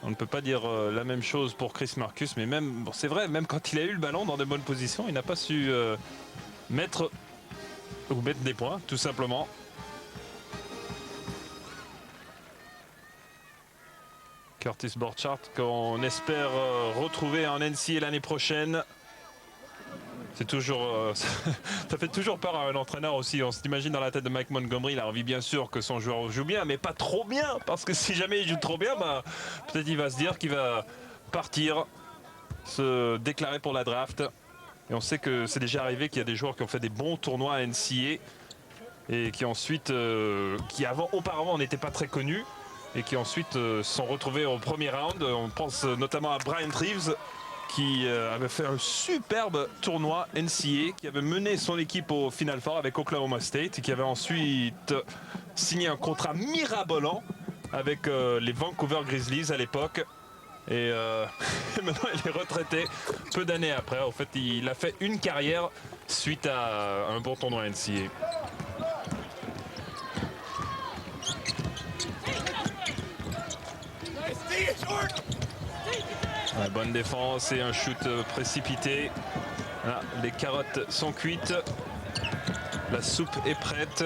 On ne peut pas dire la même chose pour Chris Marcus, mais même, bon, c'est vrai, même quand il a eu le ballon dans de bonnes positions, il n'a pas su mettre des points, tout simplement. Curtis Borchardt, qu'on espère retrouver en NCAA l'année prochaine. C'est toujours, ça fait toujours peur à un entraîneur aussi. On s'imagine dans la tête de Mike Montgomery. Il a envie bien sûr que son joueur joue bien, mais pas trop bien. Parce que si jamais il joue trop bien, bah, peut-être il va se dire qu'il va partir, se déclarer pour la draft. Et on sait que c'est déjà arrivé qu'il y a des joueurs qui ont fait des bons tournois à NCAA et qui ensuite, auparavant n'étaient pas très connus et qui ensuite se sont retrouvés au premier round. On pense notamment à Bryant Reeves, qui avait fait un superbe tournoi NCAA, qui avait mené son équipe au Final Four avec Oklahoma State et qui avait ensuite signé un contrat mirabolant avec les Vancouver Grizzlies à l'époque. Et maintenant il est retraité peu d'années après. En fait, il a fait une carrière suite à un bon tournoi NCAA. Ouais, bonne défense et un shoot précipité. Là, les carottes sont cuites. La soupe est prête.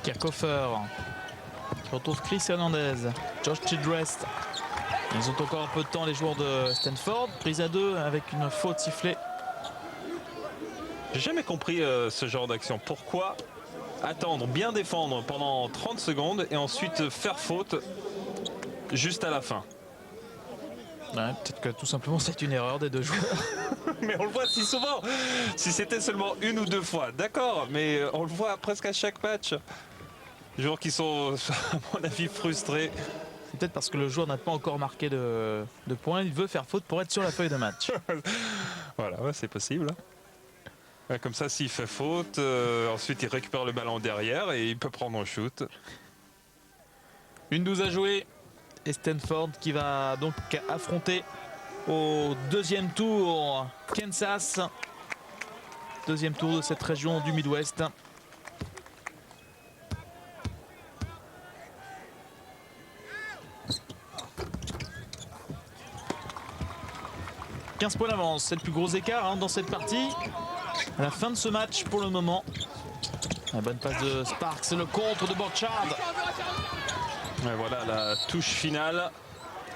Kirchhoffer qui retrouve Chris Hernandez, Josh Childress. Ils ont encore un peu de temps, les joueurs de Stanford. Prise à 2 avec une faute sifflée. J'ai jamais compris ce genre d'action. Pourquoi attendre, bien défendre pendant 30 secondes et ensuite faire faute juste à la fin? Ouais, peut-être que tout simplement c'est une erreur des deux joueurs. Mais on le voit si souvent. Si c'était seulement une ou deux fois, d'accord, mais on le voit presque à chaque match. Les joueurs qui sont, à mon avis, frustrés. C'est peut-être parce que le joueur n'a pas encore marqué de points. Il veut faire faute pour être sur la feuille de match. Voilà, ouais, c'est possible. Ouais, comme ça, s'il fait faute, ensuite il récupère le ballon derrière et il peut prendre un shoot. Une 12 à jouer. Et Stanford qui va donc affronter au deuxième tour Kansas. Deuxième tour de cette région du Midwest. « 15 points d'avance, c'est le plus gros écart dans cette partie. À la fin de ce match pour le moment. La bonne passe de Sparks, le contre de Borchardt. Et voilà la touche finale.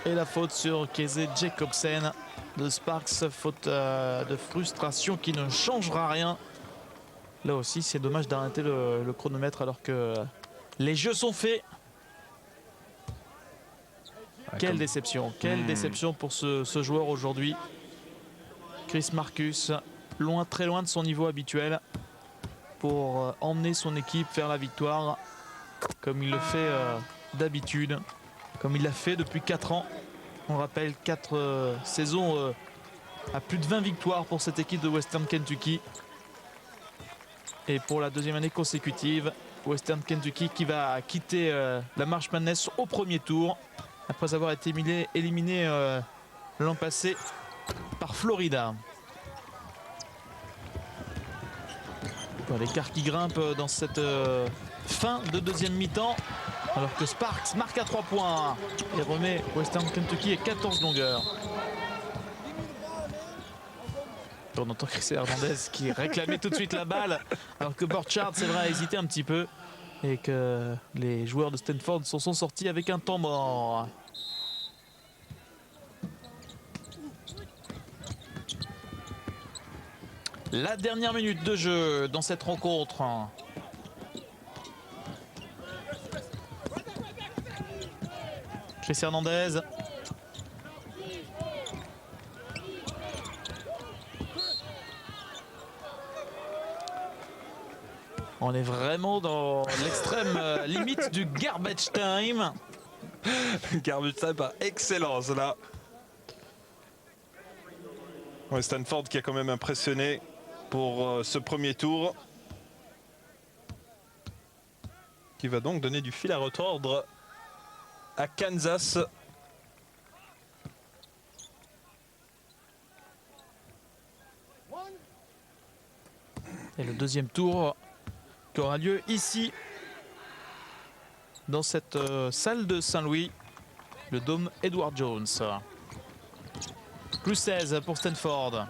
Et la faute sur Casey Jacobson de Sparks. Faute de frustration qui ne changera rien. Là aussi, c'est dommage d'arrêter le chronomètre alors que les jeux sont faits. Quelle déception. Quelle déception pour ce joueur aujourd'hui. Chris Marcus, loin, très loin de son niveau habituel pour emmener son équipe vers la victoire comme il le fait d'habitude, comme il l'a fait depuis 4 ans. On rappelle 4 saisons à plus de 20 victoires pour cette équipe de Western Kentucky. Et pour la deuxième année consécutive, Western Kentucky qui va quitter la March Madness au premier tour après avoir été éliminé l'an passé par Florida. Bon, l'écart qui grimpe dans cette fin de deuxième mi-temps alors que Sparks marque à 3 points et remet Western Kentucky à 14 longueurs. On entend Chris Hernandez qui réclamait tout de suite la balle, alors que Burchard, c'est vrai, a hésité un petit peu et que les joueurs de Stanford s'en sont sortis avec un temps mort. La dernière minute de jeu dans cette rencontre. Chris Hernandez. On est vraiment dans l'extrême limite du garbage time. Garbage time par excellence là. Ouais, Stanford qui a quand même impressionné pour ce premier tour. Qui va donc donner du fil à retordre à Kansas. Et le deuxième tour qui aura lieu ici, dans cette salle de Saint-Louis, le dôme Edward Jones. Plus 16 pour Stanford.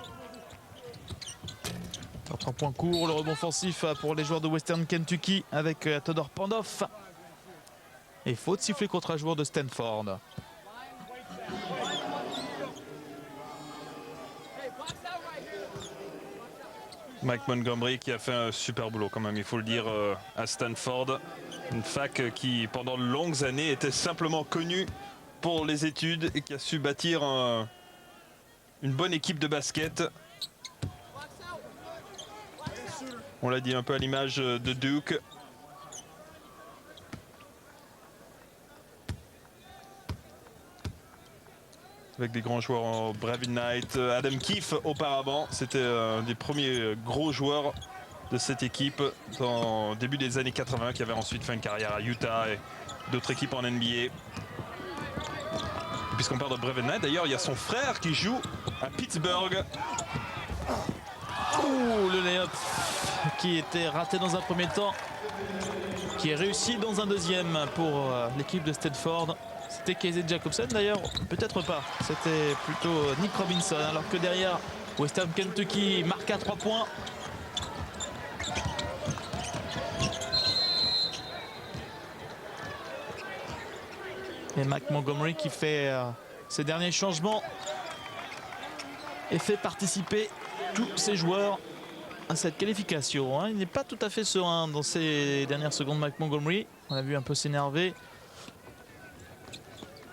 3 points courts, le rebond offensif pour les joueurs de Western Kentucky avec Todor Pandolf. Et faute sifflée contre un joueur de Stanford. Mike Montgomery qui a fait un super boulot quand même, il faut le dire, à Stanford. Une fac qui, pendant de longues années, était simplement connue pour les études et qui a su bâtir une bonne équipe de basket. On l'a dit un peu à l'image de Duke. Avec des grands joueurs en Bravin Knight, Adam Keefe auparavant, c'était un des premiers gros joueurs de cette équipe au début des années 80 qui avait ensuite fait une carrière à Utah et d'autres équipes en NBA. Puisqu'on parle de Bravin Knight, d'ailleurs il y a son frère qui joue à Pittsburgh. Ouh, le layup qui était raté dans un premier temps, qui est réussi dans un deuxième pour l'équipe de Stanford. C'était Casey Jacobson d'ailleurs, peut-être pas. C'était plutôt Nick Robinson, alors que derrière Western Kentucky marque à 3 points. Et Mike Montgomery qui fait ses derniers changements et fait participer tous ses joueurs à cette qualification. Il n'est pas tout à fait serein dans ces dernières secondes, Mike Montgomery. On a vu un peu s'énerver.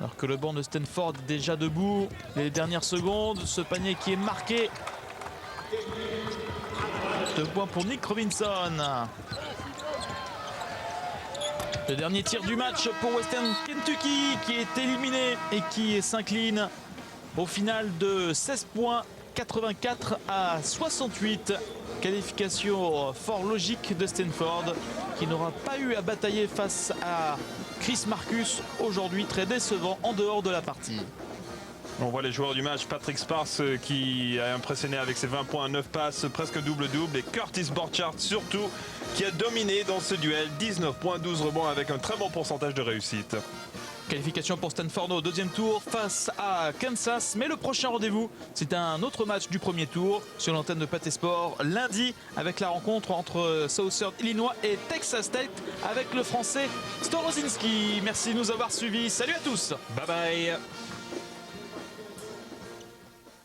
Alors que le banc de Stanford est déjà debout. Les dernières secondes, ce panier qui est marqué. 2 points pour Nick Robinson. Le dernier tir du match pour Western Kentucky qui est éliminé et qui s'incline au final de 16 points, 84 à 68. Qualification fort logique de Stanford qui n'aura pas eu à batailler face à Chris Marcus aujourd'hui, très décevant en dehors de la partie. On voit les joueurs du match, Patrick Sparks qui a impressionné avec ses 20 points, 9 passes, presque double-double, et Curtis Burchard surtout qui a dominé dans ce duel, 19 points, 12 rebonds avec un très bon pourcentage de réussite. Qualification pour Stanford au deuxième tour face à Kansas. Mais le prochain rendez-vous, c'est un autre match du premier tour sur l'antenne de Pathé Sport lundi avec la rencontre entre Southern Illinois et Texas State avec le français Storozinski. Merci de nous avoir suivis. Salut à tous. Bye bye.